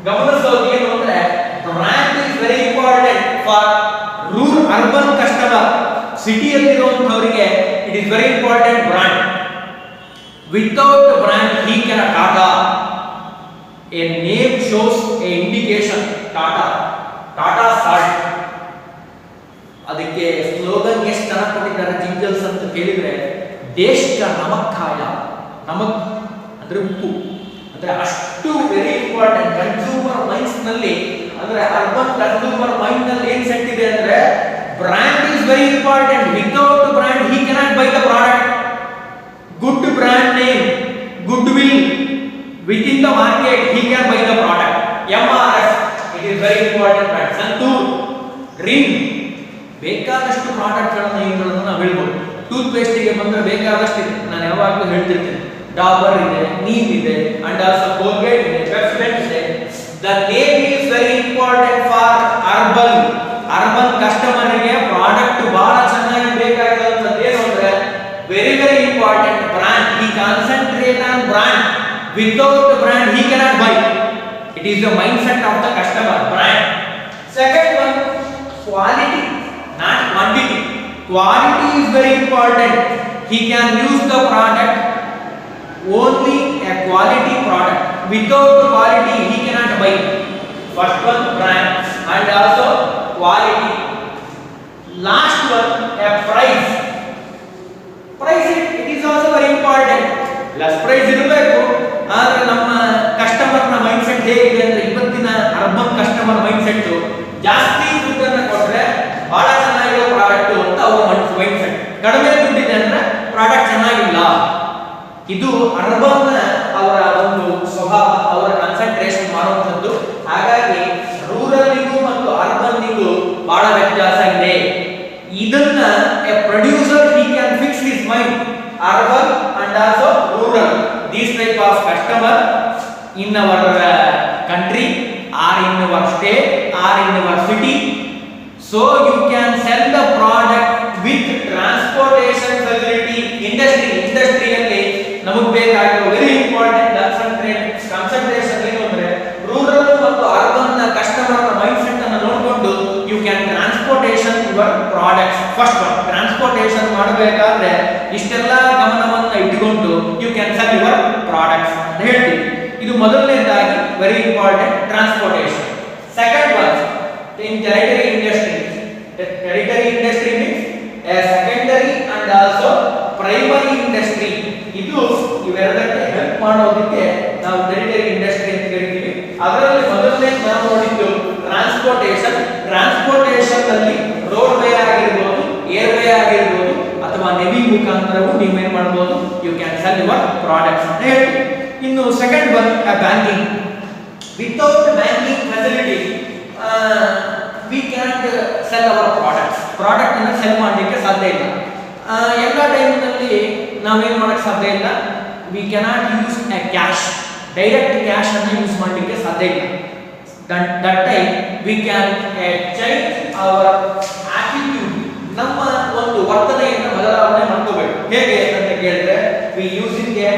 ಗಮನಿಸೋದು ಏನು ಅಂದ್ರೆ brand is very important for urban customer. ಸಿಟಿಯಲ್ಲಿರುವಂತವರಿಗೆ it is very important brand. Without brand he can Tata. A name shows a indication. Tata salt. ಅದಕ್ಕೆ ಸ್ಲೋಗನ್ ಎಷ್ಟು ಚೆನ್ನಾಗಿ ಕೊಟ್ಟಿದ್ದಾರೆ ಜಿಂಗಲ್ಸ್ ಅಂತ ಕೇಳಿದ್ರೆ, ದೇಶ ಕಾ ನಮಕ್ ಖಾಯ. ನಮಕ್ ಅಂದ್ರೆ ಉಪ್ಪು, ಅಂದ್ರೆ ಅಷ್ಟು ವೆರಿ ಇಂಪಾರ್ಟೆಂಟ್. ಕನ್ಸ್ಯೂಮರ್ ಮೈಂಡ್ಸ್ ನಲ್ಲಿ, ಅಂದ್ರೆ ಅರ್ಬನ್ ಕನ್ಸ್ಯೂಮರ್ ಮೈಂಡ್ ನಲ್ಲಿ ಏನ್ ಸೆಟ್ ಇದೆ ಅಂದ್ರೆ brand is very important. Without brand he cannot by the product. Good brand name, good will with in the market he can buy the product. MRF it is very important brand. Santoor, Rin, ಬೇಕಾದಷ್ಟು ಪ್ರಾಡಕ್ಟ್ ಗಳನ್ನ ನಾವು ಹೇಳ್ಬೋದು. ಟೂತ್ ಪೇಸ್ಟ್ ಗೆ ಬಂದ್ರೆ ಬೇಕಾದಷ್ಟು ಇದೆ, ನಾನು ಯಾವಾಗಲೂ ಹೇಳ್ತಿರ್ತೇನೆ. ಡಾಬರ್ ಇದೆ, ನೀಮ್ ಇದೆ, ಅಂಡ್ ಆಲ್ಸೋ ಕೋಲ್ಗೇಟ್ ಇದೆ, ಪೆಪ್ಸೊಡೆಂಟ್ ಇದೆ. The name is very important for urban customer ಗೆ ಪ್ರಾಡಕ್ಟ್ ಬಹಳ ಚೆನ್ನಾಗಿ ಬೇಕಾಗಿರುವಂತದ್ದು ಏನು ಅಂದ್ರೆ very very important brand. He concentrate on brand. Without brand he cannot by. It is the mind set of the customer, brand. Second one quality, not quantity. Quality is very important. He can use the product only a quality product. Without quality he cannot buy. First one brand and also quality. Last one a price. It is also very important. Less price ಇರಬೇಕು. ಆದ್ರೆ ನಮ್ಮ ಕಸ್ಟಮರ್ ನ ಮೈಂಡ್ ಸೆಟ್ ಹೇಗಿದೆ ಅಂದ್ರೆ ಇವತ್ತಿನ ಅರ್ಬನ್ ಕಸ್ಟಮರ್ ಮೈಂಡ್ ಸೆಟ್ ಜಾಸ್ತಿ ದುಡ್ಡನ್ನ ಕೊಟ್ರೆ ಬಹಳ ಚೆನ್ನಾಗಿರೋ ಪ್ರಾಡಕ್ಟ್ ಅಂತ ಅವರ ಮೈಂಡ್ ಸೆಟ್. ಕಡಿಮೆ ದುಡ್ಡಿದೆ ಅಂದ್ರೆ ಪ್ರಾಡಕ್ಟ್ ಚೆನ್ನಾಗಿಲ್ಲ. ಇದು ಅರ್ಬನ್ ಅವರ ಒಂದು ಸ್ವಭಾವ, ಅವರ ಕಾನ್ಸಂಟ್ರೇಷನ್ ಮಾಡುವಂಥದ್ದು. ಹಾಗಾಗಿ ರೂರಲ್ನಿಗೂ ಮತ್ತು ಅರ್ಬನ್ನಿಗೂ ಬಹಳ ವ್ಯತ್ಯಾಸ ಇದೆ. ಇದನ್ನ a producer he can fix his mind, urban and also rural. These type of customer in our country or in our state or in our city. So you can sell the product with transportation facility. ಇಂಡಸ್ಟ್ರಿಯಲ್ಲಿ ನಮಗೆ ಬೇಕಾಗಿರೋ ವೆರಿ ಇಂಪಾರ್ಟೆಂಟ್ ಕಾನ್ಸಂಟ್ರೇಷನ್ ಏನು ಅಂದ್ರೆ ರೂರಲ್ ಮತ್ತು ಅರ್ಬನ್ ಕಸ್ಟಮರ್ ಮೈಂಡ್ ಸೆಟ್ ಅನ್ನು ನೋಡಿಕೊಂಡು you can transportation your products. First one transportation ಮಾಡಬೇಕಾದ್ರೆ ಇಷ್ಟೆಲ್ಲ ಗಮನವನ್ನು ಇಟ್ಟುಕೊಂಡು you can sell your products ಅಂತ ಹೇಳ್ತೀವಿ. ಇದು ಮೊದಲನೇದಾಗಿ very important transportation. Second one in territory industry. Territory industry means secondary and also primary industry. ಇದು ಇವೆರಡಕ್ಕೆ ಹೆಲ್ಪ್ ಮಾಡೋದಕ್ಕೆ ನಾವು ಟೆರಿಟರಿ ಇಂಡಸ್ಟ್ರಿ ಅಂತ ಕರಿತೀವಿ. ಅದರಲ್ಲಿ ಮೊದಲನೇ ನಾವು ನೋಡಿದ್ದು ಟ್ರಾನ್ಸ್ಪೋರ್ಟೇಷನ್ ಅಲ್ಲಿ ರೋಡ್ ವೇ ಆಗಿರ್ಬೋದು, ಏರ್ ವೇ ಆಗಿರ್ಬೋದು, ಅಥವಾ ನೆವಿ ಮುಖಾಂತರವೂ ನೀವೇನ್ ಮಾಡಬಹುದು, you can sell your products ಅಂತ ಹೇಳ್ತೀವಿ. ಇನ್ನು second one banking. Without banking facility we can sell our product ಅನ್ನು ಸೆಲ್ ಮಾಡಲಿಕ್ಕೆ ಸಾಧ್ಯ ಇಲ್ಲ. ಎಲ್ಲ ಟೈಮ್ನಲ್ಲಿ ನಾವೇನ್ ಮಾಡಕ್ಕೆ ಸಾಧ್ಯ ಇಲ್ಲ. We cannot use a cash, direct cash ಅನ್ನು ಯೂಸ್ ಮಾಡಲಿಕ್ಕೆ ಸಾಧ್ಯ ಇಲ್ಲ. That time we can change our attitude. ನಮ್ಮ ಒಂದು ವರ್ತನೆಯನ್ನು ಬದಲಾವಣೆ ಮಾಡ್ಕೋಬೇಕು. ಹೇಗೆ ಅಂತ ಕೇಳಿದ್ರೆ we using a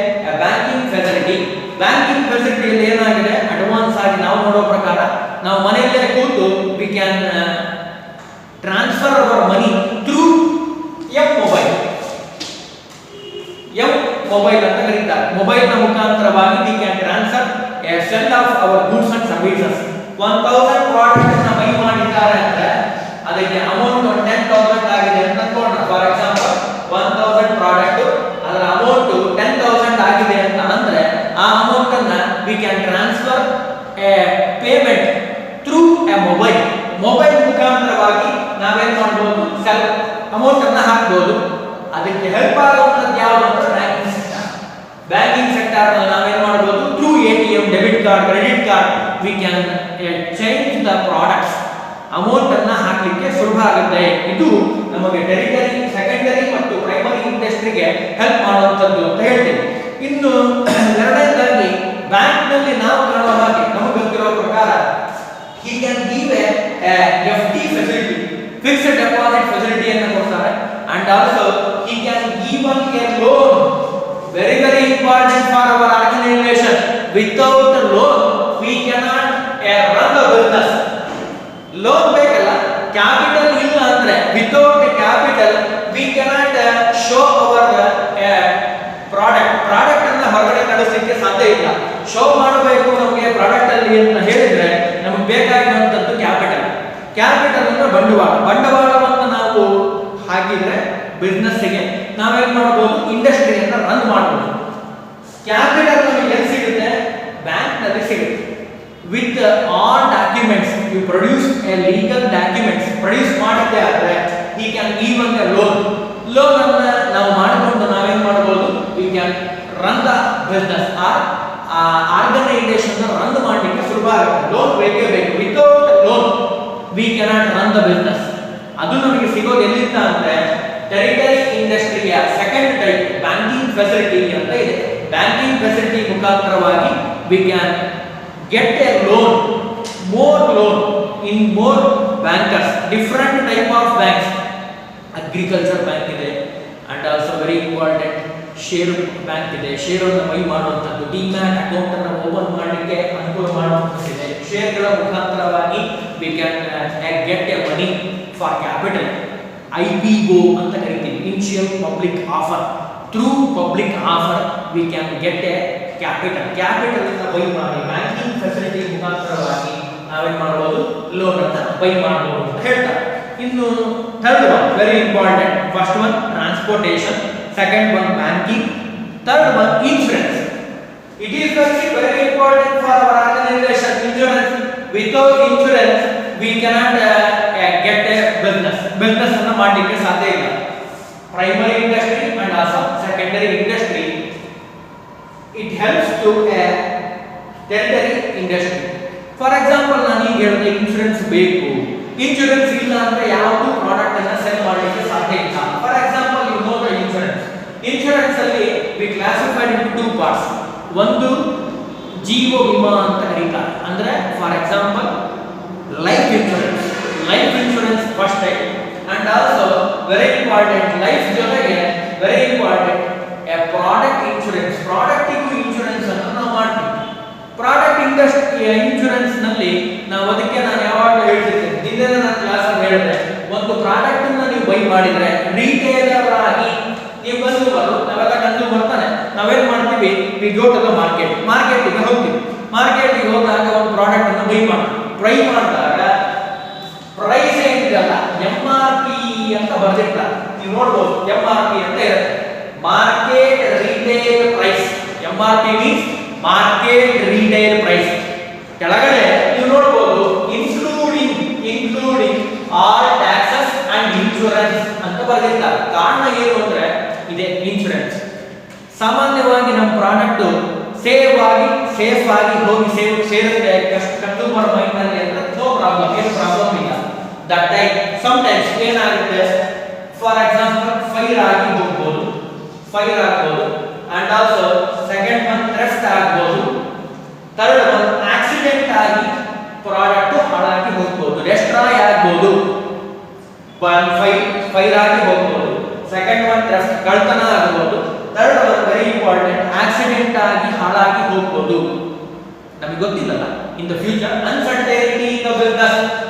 banking facility. Banking ಫೆಸಿಲಿಟಿಯಲ್ಲಿ ಏನಾಗಿದೆ, ಅಡ್ವಾನ್ಸ್ ಆಗಿ ನಾವು ನೋಡೋ ಪ್ರಕಾರ ನಾವು ಮನೆಯಲ್ಲೇ ಕೂತು we can transfer our money through mobile. Mobile ಅಂತ ಕರೀತಾರೆ. ಮೊಬೈಲ್ ನ ಮುಖಾಂತರವಾಗಿ we can transfer a sell of our goods and services. 1000 product ಅನ್ನು ಬೈ ಮಾಡಿದ್ದಾರೆ ಅಂದ್ರೆ ಅದಕ್ಕೆ ಅಮೌಂಟ್ 10,000 ಆಗಿದೆ ಅಂತ ಅನ್ಕೊಂಡ್ರೆ, ಫಾರ್ ಎಕ್ಸಾಂಪಲ್ 1000 ಪ್ರಾಡಕ್ಟ್, ಅದರ ಅಮೌಂಟ್ 10,000 ಆಗಿದೆ ಅಂತ ಅಂದ್ರೆ ಆ ಅಮೌಂಟ್ ಅನ್ನ we can transfer A payment through A mobile. Mobile ಮುಖಾಂತರವಾಗಿ ನಾವೇನ್ ಮಾಡಬಹುದು, ಸೆಲ್ ಅಮೌಂಟ್ ಅನ್ನ ಹಾಕಬಹುದು. ಅದಕ್ಕೆ ಹೆಲ್ಪ್ ಆಗುವಂತದ್ದು ಯಾವುದು ಅಂದ್ರೆ ಬ್ಯಾಂಕಿಂಗ್ ಸೆಕ್ಟರ್. ಬ್ಯಾಂಕಿಂಗ್ ಸೆಕ್ಟರ್ ನಲ್ಲಿ ನಾವೇನ್ ಮಾಡಬಹುದು, through ATM, debit card, credit card V can change the products. Amount ಅನ್ನ ಹಾಕಲಿಕ್ಕೆ ಸುಲಭ ಆಗುತ್ತೆ. ಇದು ನಮಗೆ ಟೆರಿಟರಿ, ಸೆಕೆಂಡರಿ ಮತ್ತು ಪ್ರೈಮರಿ ಇಂಡಸ್ಟ್ರಿಗೆ ಹೆಲ್ಪ್ ಮಾಡುವಂತದ್ದು ಅಂತ ಹೇಳ್ತೀವಿ. ಇನ್ನು ಎರಡನೇದಾಗಿ ಬ್ಯಾಂಕ್ ನಲ್ಲಿ ನಾವು ಕಾಣುವ ಹಾಗೆ ನಮಗೆ ಗೊತ್ತಿರೋ ಪ್ರಕಾರ he can give a FD facility, fixed deposit facility ಅನ್ನು ಕೊಡ್ತಾರೆ. and also he can give a loan, very very important for our organization. without a loan we cannot run the business. Loan ಬೇಕಲ್ಲ, ಕ್ಯಾಪಿಟಲ್ ಇಲ್ಲ ಅಂದ್ರೆ without capital V cannot show hour product ಅನ್ನ ಹೊರಗಡೆ ಕಳಿಸಲಿಕ್ಕೆ ಸಾಧ್ಯ ಇಲ್ಲ. ಶೋ ಮಾಡಬೇಕು ನಮಗೆ ಪ್ರಾಡಕ್ಟ್ ಅಲ್ಲಿ ಅಂತ ಹೇಳಿದ್ರೆ ನಮಗೆ ಬೇಕಾಗಿರುವಂತದ್ದು ಕ್ಯಾಪಿಟಲ್. ಕ್ಯಾಪಿಟಲ್ ಅಂದ್ರೆ ಬಂಡವಾಳವನ್ನು ನಾವು ಹಾಕಿದ್ರೆ ಬಿಸ್ನೆಸ್ ಗೆ ನಾವೇನ್ ಮಾಡಬಹುದು, ಇಂಡಸ್ಟ್ರಿಯನ್ನ ರನ್ ಮಾಡಬಹುದು. ಕ್ಯಾಪಿಟಲ್ ನಮಗೆ ಎಲ್ಲಿ ಸಿಗುತ್ತೆ, ಬ್ಯಾಂಕ್ ನಲ್ಲಿ ಸಿಗುತ್ತೆ. with all documents you produce a legal documents produce ಮಾಡಿದ್ದೆ ಆದ್ರೆ he can even a loan ಅನ್ನ ನಾವು ಮಾಡಿಕೊಂಡು ನಾವೇನ್ ಮಾಡಬಹುದು, we can run the business or organization run ಮಾಡಲಿಕ್ಕೆ ಸುಲಭ ಆಗುತ್ತೆ. ಲೋನ್ ಬೇಕೇ ಬೇಕು. without loan we cannot run the business. ಅದು ನಮಗೆ ಸಿಗೋದು ಎಲ್ಲಿಂದ ಅಂದ್ರೆ ಟೆರಿಟರಿ ಇಂಡಸ್ಟ್ರಿಯ ಸೆಕೆಂಡ್ ಟೈಪ್ ಬ್ಯಾಂಕಿಂಗ್ ಫೆಸಿಲಿಟಿ ಅಂತ ಇದೆ. ಬ್ಯಾಂಕಿಂಗ್ ಫೆಸಿಲಿಟಿ ಮುಖಾಂತರವಾಗಿ we can get a loan, more loan in more bankers, different type of banks. Agriculture bank ಇದೆ, and also very important share bank ಇದೆ. ಶೇರ್ ಅನ್ನು ಬೈ ಮಾಡುವಂತದ್ದು, ಡಿಮ್ಯಾಟ್ ಅಕೌಂಟ್ ಅನ್ನು ಓಪನ್ ಮಾಡಲಿಕ್ಕೆ ಅನುಕೂಲ ಮಾಡುವಂತದ್ದು. ಶೇರ್ಗಳ ಮುಖಾಂತರವಾಗಿ we can get a money for capital. IPO ಅಂತ ಕರೀತೀವಿ, initial public offer. Through public offer we can get a capital ಅನ್ನು ಬೈ ಮಾಡಿ ಬ್ಯಾಂಕಿಂಗ್ ಫೆಸಿಲಿಟಿ ಮುಖಾಂತರವಾಗಿ ನಾವೇನ್ ಮಾಡಬಹುದು, ಲೋನ್ ಅನ್ನು ಬೈ ಮಾಡಬಹುದು ಅಂತ ಹೇಳ್ತಾರೆ. ಇನ್ನು third one very important. First one transportation, second one banking, third one insurance. It is very important for our organisation. Insurance, without insurance we cannot get a business ಅನ್ನು ಮಾಡಲಿಕ್ಕೆ ಸಾಧ್ಯ ಇಲ್ಲ. Primary industry and also secondary industry, it helps to a tertiary industry. For example, ನಾನು ಈಗ ಹೇಳಿದೆ ಇನ್ಶೂರೆನ್ಸ್ ಬೇಕು. ಇನ್ಶೂರೆನ್ಸ್ ಇಲ್ಲ ಅಂದ್ರೆ ಯಾವುದು ಪ್ರಾಡಕ್ಟ್ ಅನ್ನ ಸೆಲ್ ಮಾಡಲಿಕ್ಕೆ ಸಾಧ್ಯ ಇಲ್ಲ. For example, you know the insurance ಅಲ್ಲಿ we classified in two parts. ಒಂದು ಜೀವ ವಿಮಾ ಅಂತ ಕರೀತಾರೆ. ಅಂದ್ರೆ for example life insurance first type, and also very important life ಜೊತೆಗೆ ವೆರಿ ಇಂಪಾರ್ಟೆಂಟ್ ಪ್ರಾಡಕ್ಟ್ ಇನ್ಶೂರೆನ್ಸ್. ಪ್ರಾಡಕ್ಟಿಗೂ ಇನ್ಶೂರೆನ್ಸ್ ಅನ್ನು ನಾವು ಮಾಡ್ತೀವಿ. ಪ್ರಾಡಕ್ಟ್ ಇನ್ಶೂರೆನ್ಸ್ ನಲ್ಲಿ ನಾವು ಅದಕ್ಕೆ ನಾನು ಯಾವಾಗಲೂ ಹೇಳ್ತಿರ್ತೇನೆ, ನಿನ್ನೆ ನನ್ನ ಕ್ಲಾಸ್ ಅಲ್ಲಿ ಹೇಳಿದೆ, ಒಂದು ಪ್ರಾಡಕ್ಟ್ ಅನ್ನು ನೀವು ಬೈ ಮಾಡಿದ್ರೆ ರಿಟೇಲರ್ ಆಗಿ ನೀವು ಕನ್ಸೂಮರ್, ನಾವೆಲ್ಲ ಕನ್ಸೂಮರ್ ತಾನೆ, ನಾವೇನ್ ಮಾಡ್ತೀವಿ, ವಿ ಗೋ ಟು ದ ಮಾರ್ಕೆಟಿಗೆ ಹೋಗ್ತೀವಿ. ಮಾರ್ಕೆಟಿಗೆ ಹೋದಾಗ ಒಂದು ಪ್ರಾಡಕ್ಟ್ ಅನ್ನು ಬೈ ಮಾಡಿದಾಗ ಪ್ರೈಸ್ ಏನಿದೆಯಲ್ಲ MRP ಅಂತ ಬರ್ದಿರ್ತಾರೆ. ನೀವು ನೋಡ್ಬೋದು MRP ಅಂತ ಇರುತ್ತೆ, market retail price. MRP means market retail price. ಕೆಳಗಡೆ ನೀವು ನೋಡಬಹುದು including all taxes and insurance ಅಂತ ಬರೆದಿದ್ದಾರೆ. ಕಾರಣ ಏನು ಅಂದ್ರೆ ಇದೆ ಇನ್ಶೂರೆನ್ಸ್. ಸಾಮಾನ್ಯವಾಗಿ ನಮ್ಮ ಪ್ರಾಡಕ್ಟ್ ಸೇಫ್ ಆಗಿ ಹೋಗಿ ಸೇರುತ್ತೆ ಕಸ್ಟಮರ್ ಮೈಂಡ್ ನಲ್ಲಿ ಅಂತ ನೋ ಪ್ರಾಬ್ಲಮ್, ಏನು ಪ್ರಾಬ್ಲಮ್ ಇಲ್ಲ. ದಟ್ ಟೈಮ್ ಸಮ್ ಟೈಮ್ಸ್ ಏನಾಗುತ್ತೆ, ಫಾರ್ ಎಕ್ಸಾಂಪಲ್ ಫೈರ್ ಆಗ್ಬೋದು, ಅಂಡ್ ಆಲ್ಸೋ ಸೆಕೆಂಡ್ ಒನ್ ಥ್ರೆಫ್ಟ್ ಆಗ್ಬೋದು, ಥರ್ಡ್ ಒನ್ ಆಕ್ಸಿಡೆಂಟ್ ಆಗಿ ಪ್ರಾಡಕ್ಟ್ ಹಾಳಾಗಿ ಹೋಗ್ಬೋದು, ಡೆಸ್ಟ್ರಾಯ್ ಆಗ್ಬೋದು, ಫೈರ್ ಆಗಿ ಹೋಗ್ಬೋದು, ಸೆಕೆಂಡ್ ಒನ್ ಥ್ರೆಫ್ಟ್ ಕಳ್ತನ ಆಗ್ಬೋದು, third one very important, accident ಆಗಿ ಹಾಳಾಗಿ ಹೋಗ್ಬೋದು, ನಮಗೆ ಗೊತ್ತಿಲ್ಲಲ್ಲ in the future. Uncertainty in the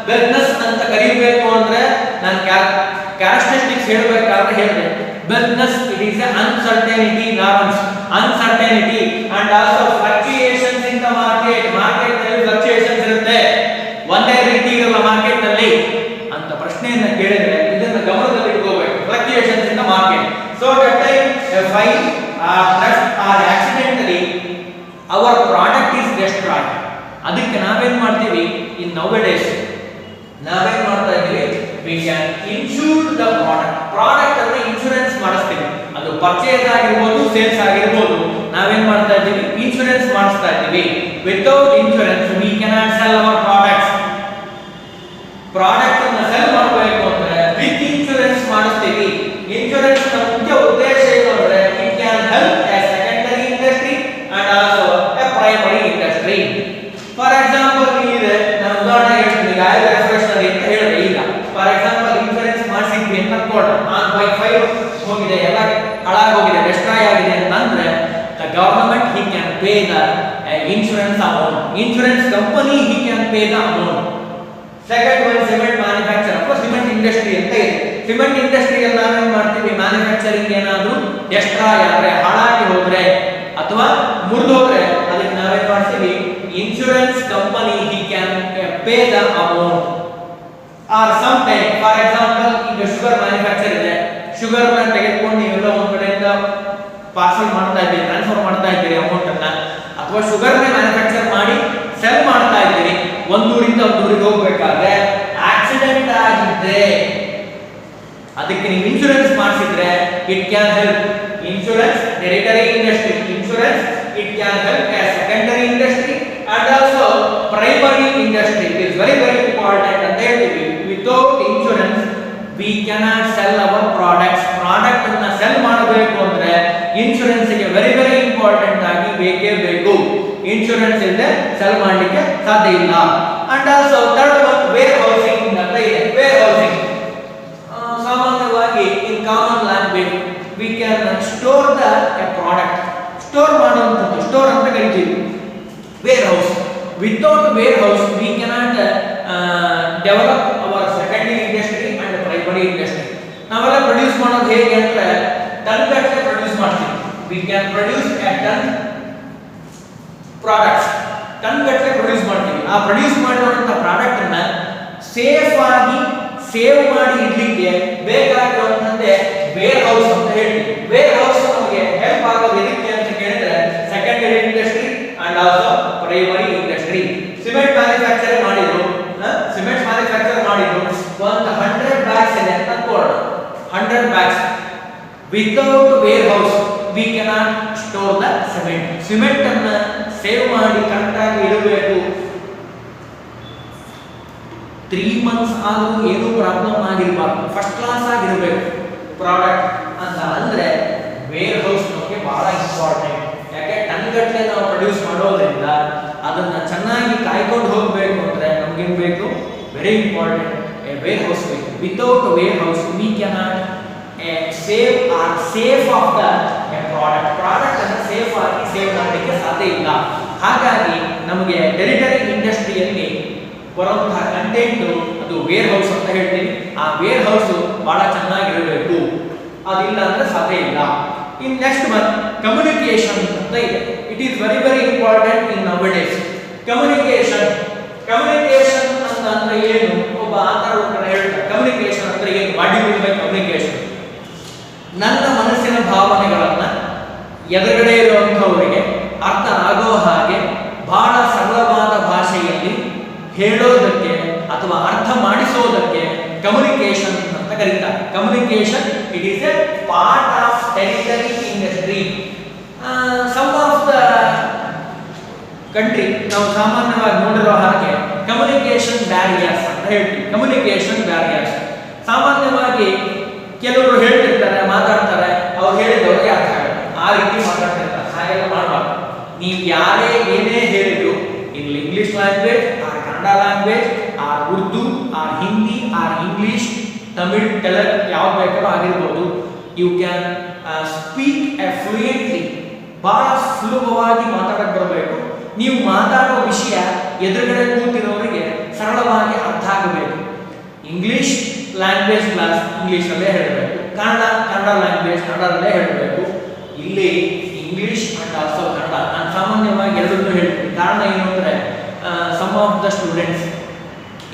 business ಅಂತ ಕರೀಬೇಕು ಅಂದ್ರೆ ನಾನು ಕ್ಯಾರೆಕ್ಟರಿಸ್ಟಿಕ್ಸ್ ಹೇಳಬೇಕಾದ್ರೆ ಹೇಳಿದೆ, business it is a uncertainty norms, uncertainty and also fluctuations in the market, market ನಲ್ಲಿ ಫ್ಲಕ್ಚುಯೇಷನ್ಸ್ ಇರುತ್ತೆ, ಒಂದೇ ರೀತಿ ಇರಲ್ಲ ಮಾರ್ಕೆಟ್ ನಲ್ಲಿ ಅಂತ ಪ್ರಶ್ನೆಯನ್ನ ಕೇಳಿದ್ರೆ ಇದನ್ನ ಗಮನದಲ್ಲಿ ಇಟ್ಕೋಬೇಕು. Fluctuations in the market, so that time fail or accidentally our product is destroyed. ಅದಕ್ಕೆ ನಾವೇನ್ ಮಾಡ್ತೀವಿ ಇನ್ ನೌಡೇಸ್, ನಾವೇನ್ ಮಾಡ್ತಾ ಇದೀವಿ, we can insure the product ಅನ್ನು ಇನ್ಶೂರೆನ್ಸ್ ಮಾಡಿಸ್ತೀವಿ. ಅದು ಪರ್ಚೇಸ್ ಆಗಿರ್ಬೋದು, ಸೇಲ್ಸ್ ಆಗಿರ್ಬೋದು, ನಾವೇನ್ ಮಾಡ್ತಾ ಇದೀವಿ, ಇನ್ಶೂರೆನ್ಸ್ ಮಾಡಿಸ್ತಾ ಇದೀವಿ. Without insurance we cannot sell our products. Product ಅನ್ನು ಸೆಲ್ ಮಾಡಬೇಕು ಅಂದ್ರೆ ವಿತ್ ಇನ್ಶೂರೆನ್ಸ್ ಮಾಡಿಸ್ತೀವಿ. ಇನ್ಶೂರೆನ್ಸ್ ನ ಮುಖ್ಯ ಉದ್ದೇಶ ಏನು ಅಂದ್ರೆ it can help as secondary industry and also primary industry. For example ಇದೆ, ನಾನು ಉದಾಹರಣೆ ಹೇಳ್ತೀನಿ, ಆಯಿಲ್ ರೆಫ್ರೆಶನರಿ ಅಂತ ಹೇಳಿದೆ. ಈಗ ಫಾರ್ ಎಕ್ಸಾಂಪಲ್ ಇನ್ಶೂರೆನ್ಸ್ ಮಾಡಿಸಿದ್ವಿ ಅಂತ ಅನ್ಕೊಳ್ಳೋಣ, ಬೈಕ್ ಫೈಲ್ ಹೋಗಿದೆ, ಎಲ್ಲ ಹಾಳಾಗೋಗಿದೆ, ಡೆಸ್ಟ್ರಾಯ್ ಆಗಿದೆ ಅಂತಂದ್ರೆ the government he can pay the insurance amount, insurance company he can pay the amount. Second one cement manufacture ಅಥವಾ ಸಿಮೆಂಟ್ ಇಂಡಸ್ಟ್ರಿ ಅಂತ ಇದೆ. ಸಿಮೆಂಟ್ ಇಂಡಸ್ಟ್ರಿಯಲ್ಲಿ ನಾವೇನ್ ಮಾಡ್ತೀವಿ, ಮ್ಯಾನುಫ್ಯಾಕ್ಚರಿಂಗ್ ಏನಾದ್ರು ಡೆಸ್ಟ್ರಾಯ್ ಆದ್ರೆ, ಹಾಳಾಗಿ ಹೋದ್ರೆ ಅಥವಾ ಮುರಿದೋದ್ರೆ ಅದಕ್ಕೆ ನಾವೇನ್ ಮಾಡ್ತೀವಿ, insurance company he can pay the amount. Or some time for example ಈಗ ಶುಗರ್ ಮ್ಯಾನುಫ್ಯಾಕ್ಚರ್ ಇದೆ, ಶುಗರ್ ನ ತೆಗೆದುಕೊಂಡು ನೀವೆಲ್ಲ ಒಂದ್ ಕಡೆಯಿಂದ ಪಾರ್ಸಲ್ ಮಾಡ್ತಾ ಇದ್ದೀರಿ, ಟ್ರಾನ್ಸ್ಫರ್ ಮಾಡ್ತಾ ಇದ್ದೀರಿ ಅಮೌಂಟ್ ಅನ್ನ, ಅಥವಾ ಶುಗರ್ ನ ಮ್ಯಾನುಫ್ಯಾಕ್ಚರ್ ಮಾಡಿ ಸೆಲ್ ಮಾಡ್ತಾ ಇದ್ದೀರಿ, ಒಂದೂರಿಂದ ಒಂದೂರಿಗೆ ಹೋಗ್ಬೇಕಾದ್ರೆ ಆಕ್ಸಿಡೆಂಟ್ ಆಗಿದ್ರೆ ಅದಕ್ಕೆ ನೀವು ಇನ್ಶೂರೆನ್ಸ್ ಮಾಡಿಸಿದ್ರೆ it can help. Insurance territory industry, insurance it can help as secondary industry and also primary industry. It is very important ಅಂತ ಹೇಳ್ತೀವಿ. Without insurance we cannot sell our products. Product ಅನ್ನ ಸೆಲ್ ಮಾಡಬೇಕು ಅಂದ್ರೆ ಇನ್ಶೂರೆನ್ಸ್ ಗೆ ವೆರಿ ಇಂಪಾರ್ಟೆಂಟ್ ಆಗಿ ಬೇಕೇ ಬೇಕು. ಇನ್ಶೂರೆನ್ಸ್ ಇಲ್ಲದೆ ಸೆಲ್ ಮಾಡಲಿಕ್ಕೆ ಸಾಧ್ಯ ಇಲ್ಲ. And also third one warehousing ಅಂತ ಇದೆ. ವೇರ್ ಹೌಸಿಂಗ್ ಸಾಮಾನ್ಯವಾಗಿ in common language we can store the product, store ಮಾಡುವಂಥದ್ದು ಸ್ಟೋರ್ ಅಂತ ಕರಿತೀವಿ. Warehouse, without warehouse we cannot develop our secondary industry and primary industry. ನಾವೆಲ್ಲ ಪ್ರೊಡ್ಯೂಸ್ ಮಾಡೋದು ಹೇಗೆ ಅಂದ್ರೆ ಟನ್ ಗಟ್ಟಲೆ ಪ್ರೊಡ್ಯೂಸ್ ಮಾಡ್ತೀವಿ. We can produce a ton products, ton ಗಟ್ಟಲೆ ಪ್ರೊಡ್ಯೂಸ್ ಮಾಡ್ತೀವಿ. ಆ ಪ್ರೊಡ್ಯೂಸ್ ಮಾಡಿರುವಂತಹ ಪ್ರಾಡಕ್ಟ್ ಅನ್ನ ಸೇಫ್ ಆಗಿ ಸೇವ್ ಮಾಡಿ ಇಡ್ಲಿಕ್ಕೆ ಬೇಕಾಗಿರುವಂತದ್ದೇ ವೇರ್ ಹೌಸ್ ಅಂತ ಹೇಳ್ತೀವಿ. ವೇರ್ ಹೌಸ್ ನಮಗೆ ಹೆಲ್ಪ್ ಆಗೋದು ಎದಕ್ಕೆ ಅಂತ ಕೇಳಿದ್ರೆ secondary industry and also primary industry. Cement manufacture ಮಾಡಿದ್ರು, ಸಿಮೆಂಟ್ ಮ್ಯಾನುಫ್ಯಾಕ್ಚರ್ ಮಾಡಿದ್ರು, ಒಂದು 100 ಬ್ಯಾಗ್ಸ್ ಇದೆ ಅಂತ ಅನ್ಕೊಳ್ಳೋಣ. 100 bags without warehouse we cannot store the cement. Cement ಅನ್ನ ಸೇವ್ ಮಾಡಿ ಕರೆಕ್ಟ್ ಆಗಿ ಇಡಬೇಕು. 3 ಮಂತ್ಸ್ ಆದರೂ ಏನೂ ಪ್ರಾಬ್ಲಮ್ ಆಗಿರಬಾರ್ದು, ಫಸ್ಟ್ ಕ್ಲಾಸ್ ಆಗಿರಬೇಕು ಪ್ರಾಡಕ್ಟ್ ಅಂತ ಅಂದ್ರೆ ವೇರ್ ಹೌಸ್ ನಮಗೆ ಬಹಳ ಇಂಪಾರ್ಟೆಂಟ್. ಯಾಕೆ ಟನ್ ಗಟ್ಟಲೆ ನಾವು ಪ್ರೊಡ್ಯೂಸ್ ಮಾಡೋದ್ರಿಂದ ಅದನ್ನ ಚೆನ್ನಾಗಿ ಕಾಯ್ಕೊಂಡು ಹೋಗಬೇಕು ಅಂದ್ರೆ ನಮ್ಗೇನ್ ಬೇಕು, very important a warehouse ಬೇಕು. Without warehouse we cannot safe of the product ಅನ್ನು ಸೇಫ್ ಆಗಿ ಸೇವ್ ಮಾಡಲಿಕ್ಕೆ ಸಾಧ್ಯ ಇಲ್ಲ. ಹಾಗಾಗಿ ನಮಗೆ ಟೆರಿಟರಿ ಇಂಡಸ್ಟ್ರಿಯಲ್ಲಿ ಬರುವಂತಹ ಕಂಟೆಂಟ್ ಅದು ವೇರ್ ಹೌಸ್ ಅಂತ ಹೇಳ್ತೀವಿ. ಆ ವೇರ್ ಹೌಸ್ ಬಹಳ ಚೆನ್ನಾಗಿರಬೇಕು, ಅದಿಲ್ಲ ಅಂದ್ರೆ ಸಾಧ್ಯ ಇಲ್ಲ. ಇನ್ ನೆಕ್ಸ್ಟ್ ಒನ್ ಕಮ್ಯುನಿಕೇಶನ್ ಅಂತ ಇದೆ. It is very important in nowadays. Communication ಅಂತ ಅಂದ್ರೆ ಏನು, ಒಬ್ಬ ಆತರ ಹೇಳ್ತಾರೆ ಕಮ್ಯುನಿಕೇಶನ್ ಅಂದ್ರೆ ಏನು, what you mean by communication. ನನ್ನ ಮನಸ್ಸಿನ ಭಾವನೆಗಳನ್ನ ಎದುರುಗಡೆ ಇರುವಂತವರಿಗೆ ಅರ್ಥ ಆಗೋ ಹಾಗೆ ಬಹಳ ಸರಳವಾದ ಭಾಷೆಯಲ್ಲಿ ಹೇಳೋದಕ್ಕೆ ಅಥವಾ ಅರ್ಥ ಮಾಡಿಸೋದಕ್ಕೆ ಕಮ್ಯುನಿಕೇಶನ್ ಅಂತ ಕರೀತಾರೆ. Communication it is a part of territory industry. Some of the country ನಾವು ಸಾಮಾನ್ಯವಾಗಿ ನೋಡಿರೋ ಹಾಗೆ ಕಮ್ಯುನಿಕೇಶನ್ ಬ್ಯಾರಿಯರ್ಸ್ ಅಂತ ಹೇಳ್ತೀವಿ. ಕಮ್ಯುನಿಕೇಶನ್ ಬ್ಯಾರಿಯರ್ಸ್ ಸಾಮಾನ್ಯವಾಗಿ ಕೆಲವರು ಹೇಳ್ತಿರ್ತಾರೆ, ಮಾತಾಡ್ತಾರೆ, ಅವ್ರು ಹೇಳಿದವ್ರಿಗೆ ಅರ್ಥ ಆಗಲ್ಲ, ಆ ರೀತಿ ಮಾತಾಡ್ತಿರ್ತಾರೆ. ಹಾಗೆಲ್ಲ ಮಾಡಬಾರ್ದು. ನೀವು ಯಾರೇ ಏನೇ ಹೇಳಿದ್ರು in English language or Kannada language or Urdu or Hindi or English Tamil Telugu ಯಾವ್ದು ಬೇಕಾದ್ರೂ ಆಗಿರ್ಬೋದು, ಯು ಕ್ಯಾನ್ ಸ್ಪೀಕ್ ಫ್ಲೂಯೆಂಟ್ಲಿ, ಬಹಳ ಸುಲಭವಾಗಿ ಮಾತಾಡಕ್ಕೆ ಬರಬೇಕು. ನೀವು ಮಾತಾಡೋ ವಿಷಯ ಎದುರುಗಡೆ ಕೂತಿರೋರಿಗೆ ಸರಳವಾಗಿ ಅರ್ಥ ಆಗಬೇಕು. ಇಂಗ್ಲಿಷ್ ಲ್ಯಾಂಗ್ವೇಜ್ ಕ್ಲಾಸ್ ಇಂಗ್ಲಿಷಲ್ಲೇ ಹೇಳಬೇಕು, ಕನ್ನಡ ಲ್ಯಾಂಗ್ವೇಜ್ ಕನ್ನಡದಲ್ಲೇ ಹೇಳಬೇಕು. ಇಲ್ಲಿ ಇಂಗ್ಲಿಷ್ ಅಂಡ್ ಆಲ್ಸೋ ಕನ್ನಡ, ನಾನು ಸಾಮಾನ್ಯವಾಗಿ ಎರಡನ್ನೂ ಹೇಳ್ತೀನಿ. ಕಾರಣ ಏನು ಅಂದರೆ ಸಮ್ ಆಫ್ ದ ಸ್ಟೂಡೆಂಟ್ಸ್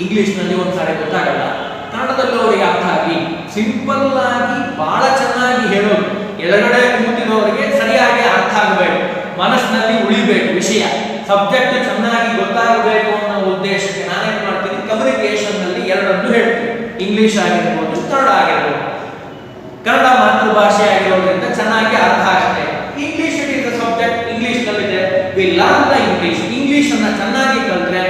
ಇಂಗ್ಲಿಷ್ನಲ್ಲಿ ಒಂದು ಸಾರಿ ಗೊತ್ತಾಗಲ್ಲ, ಕನ್ನಡದಲ್ಲೂ ಅವರಿಗೆ ಅರ್ಥ ಆಗಿ ಸಿಂಪಲ್ ಆಗಿ ಬಹಳ ಚೆನ್ನಾಗಿ ಹೇಳೋದು, ಎದುರುಗಡೆ ಕೂತಿರೋರಿಗೆ ಸರಿಯಾಗಿ ಅರ್ಥ ಆಗಬೇಕು, ಮನಸ್ಸಿನಲ್ಲಿ ಉಳಿಬೇಕು ವಿಷಯ, ಸಬ್ಜೆಕ್ಟ್ ಚೆನ್ನಾಗಿ ಗೊತ್ತಾಗಬೇಕು ಅನ್ನೋ ಉದ್ದೇಶಕ್ಕೆ ನಾನೇನು ಮಾಡ್ತೀನಿ, ಕಮ್ಯುನಿಕೇಶನ್ ನಲ್ಲಿ ಎರಡನ್ನೂ ಹೇಳ್ತೀನಿ. ಇಂಗ್ಲಿಷ್ ಆಗಿರ್ಬೋದು, ಕನ್ನಡ ಆಗಿರ್ಬೋದು. ಕನ್ನಡ ಮಾತೃಭಾಷೆ ಆಗಿರೋದ್ರಿಂದ ಚೆನ್ನಾಗಿ ಅರ್ಥ ಆಗುತ್ತೆ. English it is subject, English ನಲ್ಲಿದೆ, we learn the English. English ಅನ್ನ ಚೆನ್ನಾಗಿ ಕಲಿತ್ರೆ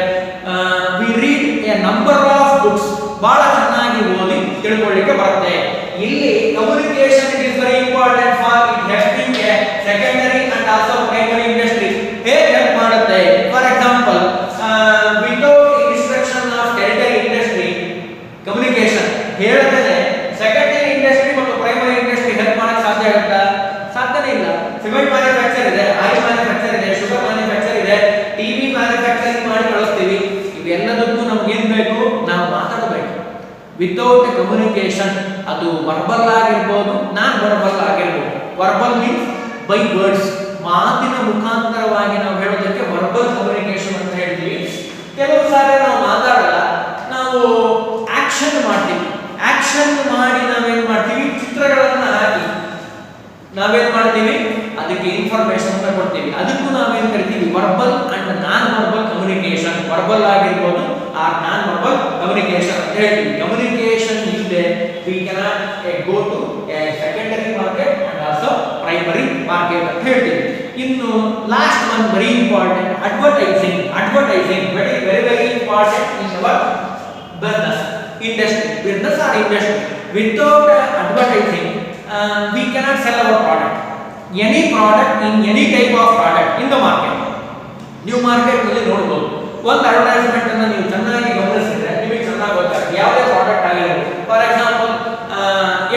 we read a number of books, ಬಹಳ ಚೆನ್ನಾಗಿ ಓದಿ ತಿಳ್ಕೊಳ್ಳಿಕ್ಕೆ ಬರುತ್ತೆ. ಇಲ್ಲಿ communication it is very important for it helping a secondary and also primary industry. ಹೇಗೆ ಹೆಲ್ಪ್ ಮಾಡುತ್ತೆ? For example, without instruction of territory industry communication ಹೇಳಿದ್ರೆ ಸೆಕೆಂಡರಿ ಇಂಡಸ್ಟ್ರಿ ಮತ್ತು ಪ್ರೈಮರಿ ಇಂಡಸ್ಟ್ರಿ ಹೆಲ್ಪ್ ಮಾಡಕ್ಕೆ ಸಾಧ್ಯ ಆಗುತ್ತಾ? ಸಾಧ್ಯನೇ ಇಲ್ಲ. ಸಿಮೆಂಟ್ ಮ್ಯಾನುಫ್ಯಾಕ್ಚರ್ ಇದೆ, ಆಯಿಲ್ ಮ್ಯಾನುಫ್ಯಾಕ್ಚರ್ ಇದೆ, ಶುಗರ್ ಮ್ಯಾನುಫ್ಯಾಕ್ಚರ್ ಇದೆ, ಟಿವಿ ಮ್ಯಾನುಫ್ಯಾಕ್ಚರಿಂಗ್ ಮಾಡಿ ಕಳಿಸ್ತೀವಿ. ಇವೆಲ್ಲದಕ್ಕೂ ನಮ್ಗೆ ಏನ್ ಬೇಕು? ನಾವು ಮಾತಾಡಬೇಕು. ವಿತೌಟ್ ಕಮ್ಯುನಿಕೇಶನ್, ಅದು ವರ್ಬಲ್ ಆಗಿರ್ಬೋದು, ನಾನ್ ವರ್ಬಲ್ ಆಗಿರ್ಬೋದು. ವರ್ಬಲ್ ಮೀನ್ಸ್ ಬೈ ವರ್ಡ್ಸ್, ಮಾತಿನ ಮುಖಾಂತರವಾಗಿ ನಾವು ಹೇಳೋದಕ್ಕೆ ವರ್ಬಲ್ ಕಮ್ಯುನಿಕೇಶನ್ ಅಂತ ಹೇಳ್ತೀವಿ. ಕೆಲವು ಸಾರಿ ನಾವು ಮಾತಾಡಲ್ಲ, ನಾವು ಆಕ್ಷನ್ ಮಾಡ್ತೀವಿ. ಆಕ್ಷನ್ ಮಾಡಿ ನಾವೇನ್ ಮಾಡ್ತೀವಿ? ಚಿತ್ರಗಳನ್ನ ಹಾಕಿ ನಾವೇನ್ ಮಾಡ್ತೀವಿ? ಅದಕ್ಕೆ ಇನ್ಫಾರ್ಮೇಶನ್ ಕೊಡ್ತೀವಿ. ಅದಕ್ಕೂ ನಾವೇನ್ ಕರಿತೀವಿ? Verbal and non verbal communication. Verbal ಆಗಿರ್ಬೋದು ಆರ್ ನಾನ್ ವರ್ಬಲ್ ಕಮ್ಯುನಿಕೇಶನ್ ಅಂತ ಹೇಳ್ತೀವಿ. ಕಮ್ಯುನಿಕೇಶನ್ ಇಲ್ಲದೆ we cannot go to secondary market and also primary market ಅಂತ ಹೇಳ್ತೀವಿ. ಇನ್ನು last one very important, advertising. Advertising very very very important in our business, industry, business or industry. Without advertising, we cannot sell our product. Any product in any type of product in the market. ನೀವು ಮಾರ್ಕೆಟ್ ನಲ್ಲಿ ನೋಡಬಹುದು, ಒಂದು ಅಡ್ವರ್ಟೈಸ್ಮೆಂಟ್ ಅನ್ನು ನೀವು ಚೆನ್ನಾಗಿ ಗಮನಿಸಿದ್ರೆ ನಿಮಗೆ ಚೆನ್ನಾಗಿ ಗೊತ್ತಾಗುತ್ತೆ ಯಾವುದೇ ಪ್ರಾಡಕ್ಟ್ ಆಗಿರಬಹುದು. ಫಾರ್ ಎಕ್ಸಾಂಪಲ್,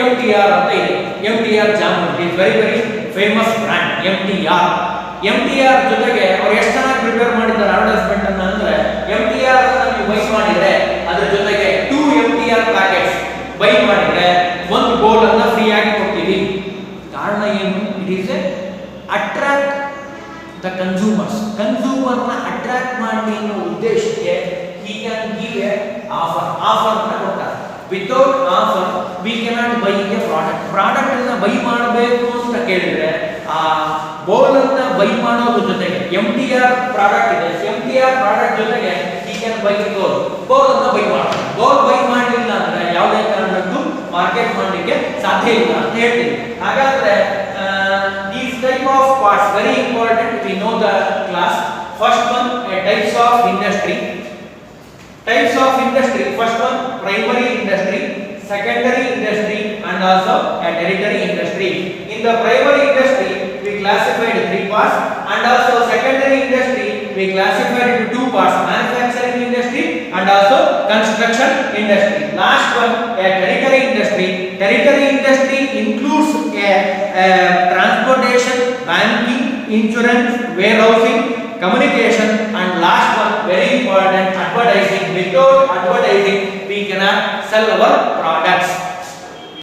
MTR ಅಂತ ಇದೆ. MTR jamun is very very famous brand. MTR ಜೊತೆಗೆ ಅವ್ರು ಎಷ್ಟು ಚೆನ್ನಾಗಿ ಪ್ರಿಪೇರ್ ಮಾಡಿದ್ದಾರೆ ಅಡ್ವರ್ಟೈಸ್ಮೆಂಟ್ ಅನ್ನ ಅಂದ್ರೆ, MTR ಅನ್ನು ನೀವು ಬೈ ಮಾಡಿದ್ರೆ ಅದರ ಜೊತೆಗೆ 2 MTR ಪ್ಯಾಕೆಟ್ಸ್ ಬೈ ಮಾಡಿದ್ರೆ ಒಂದು ಬೋಲ್ ಅನ್ನ ಫ್ರೀ ಆಗಿ ಕೊಡ್ತೀವಿ. ಕಾರಣ ಏನು? It is A attract the consumers. Consumer ನ ಅಟ್ರಾಕ್ಟ್ ಮಾಡಲಿ ಅನ್ನೋ ಉದ್ದೇಶಕ್ಕೆ he can give a offer ಅನ್ನು ಕೊಡ್ತಾರೆ. Without offer V cannot by A product. Product ಅನ್ನ ಬೈ ಮಾಡಬೇಕು ಅಂತ ಕೇಳಿದ್ರೆ ಆ ಬೋಲ್ ಅನ್ನ ಬೈ ಮಾಡೋದ್ರ ಜೊತೆಗೆ MTR ಪ್ರಾಡಕ್ಟ್ ಇದೆ, MTR ಪ್ರಾಡಕ್ಟ್ ಜೊತೆಗೆ he can buy a ಬೋಲ್ ಅನ್ನ ಬೈ ಮಾಡ್ತಾರೆ. ಬೋಲ್ ಬೈ ಮಾಡಲಿಲ್ಲ ಅಂದ್ರೆ ಯಾವುದೇ ಕಾರಣಕ್ಕೂ ಮಾರ್ಕೆಟ್ ಮಾಡಲಿಕ್ಕೆ ಸಾಧ್ಯ ಇಲ್ಲ ಅಂತ ಹೇಳ್ತೀವಿ. ಹಾಗಾದ್ರೆ these type of parts very important. We know the class. First one, types of industry. Types of industry. First one, primary industry, secondary industry, and also a tertiary industry. In the primary industry, we classified 3 parts, and also secondary industry we classified into 2 parts: manufacturing industry and also construction industry. Last one, a tertiary industry. Tertiary industry includes a transportation, banking, insurance, warehousing, communication, and last one very important, advertising. Without advertising we cannot sell our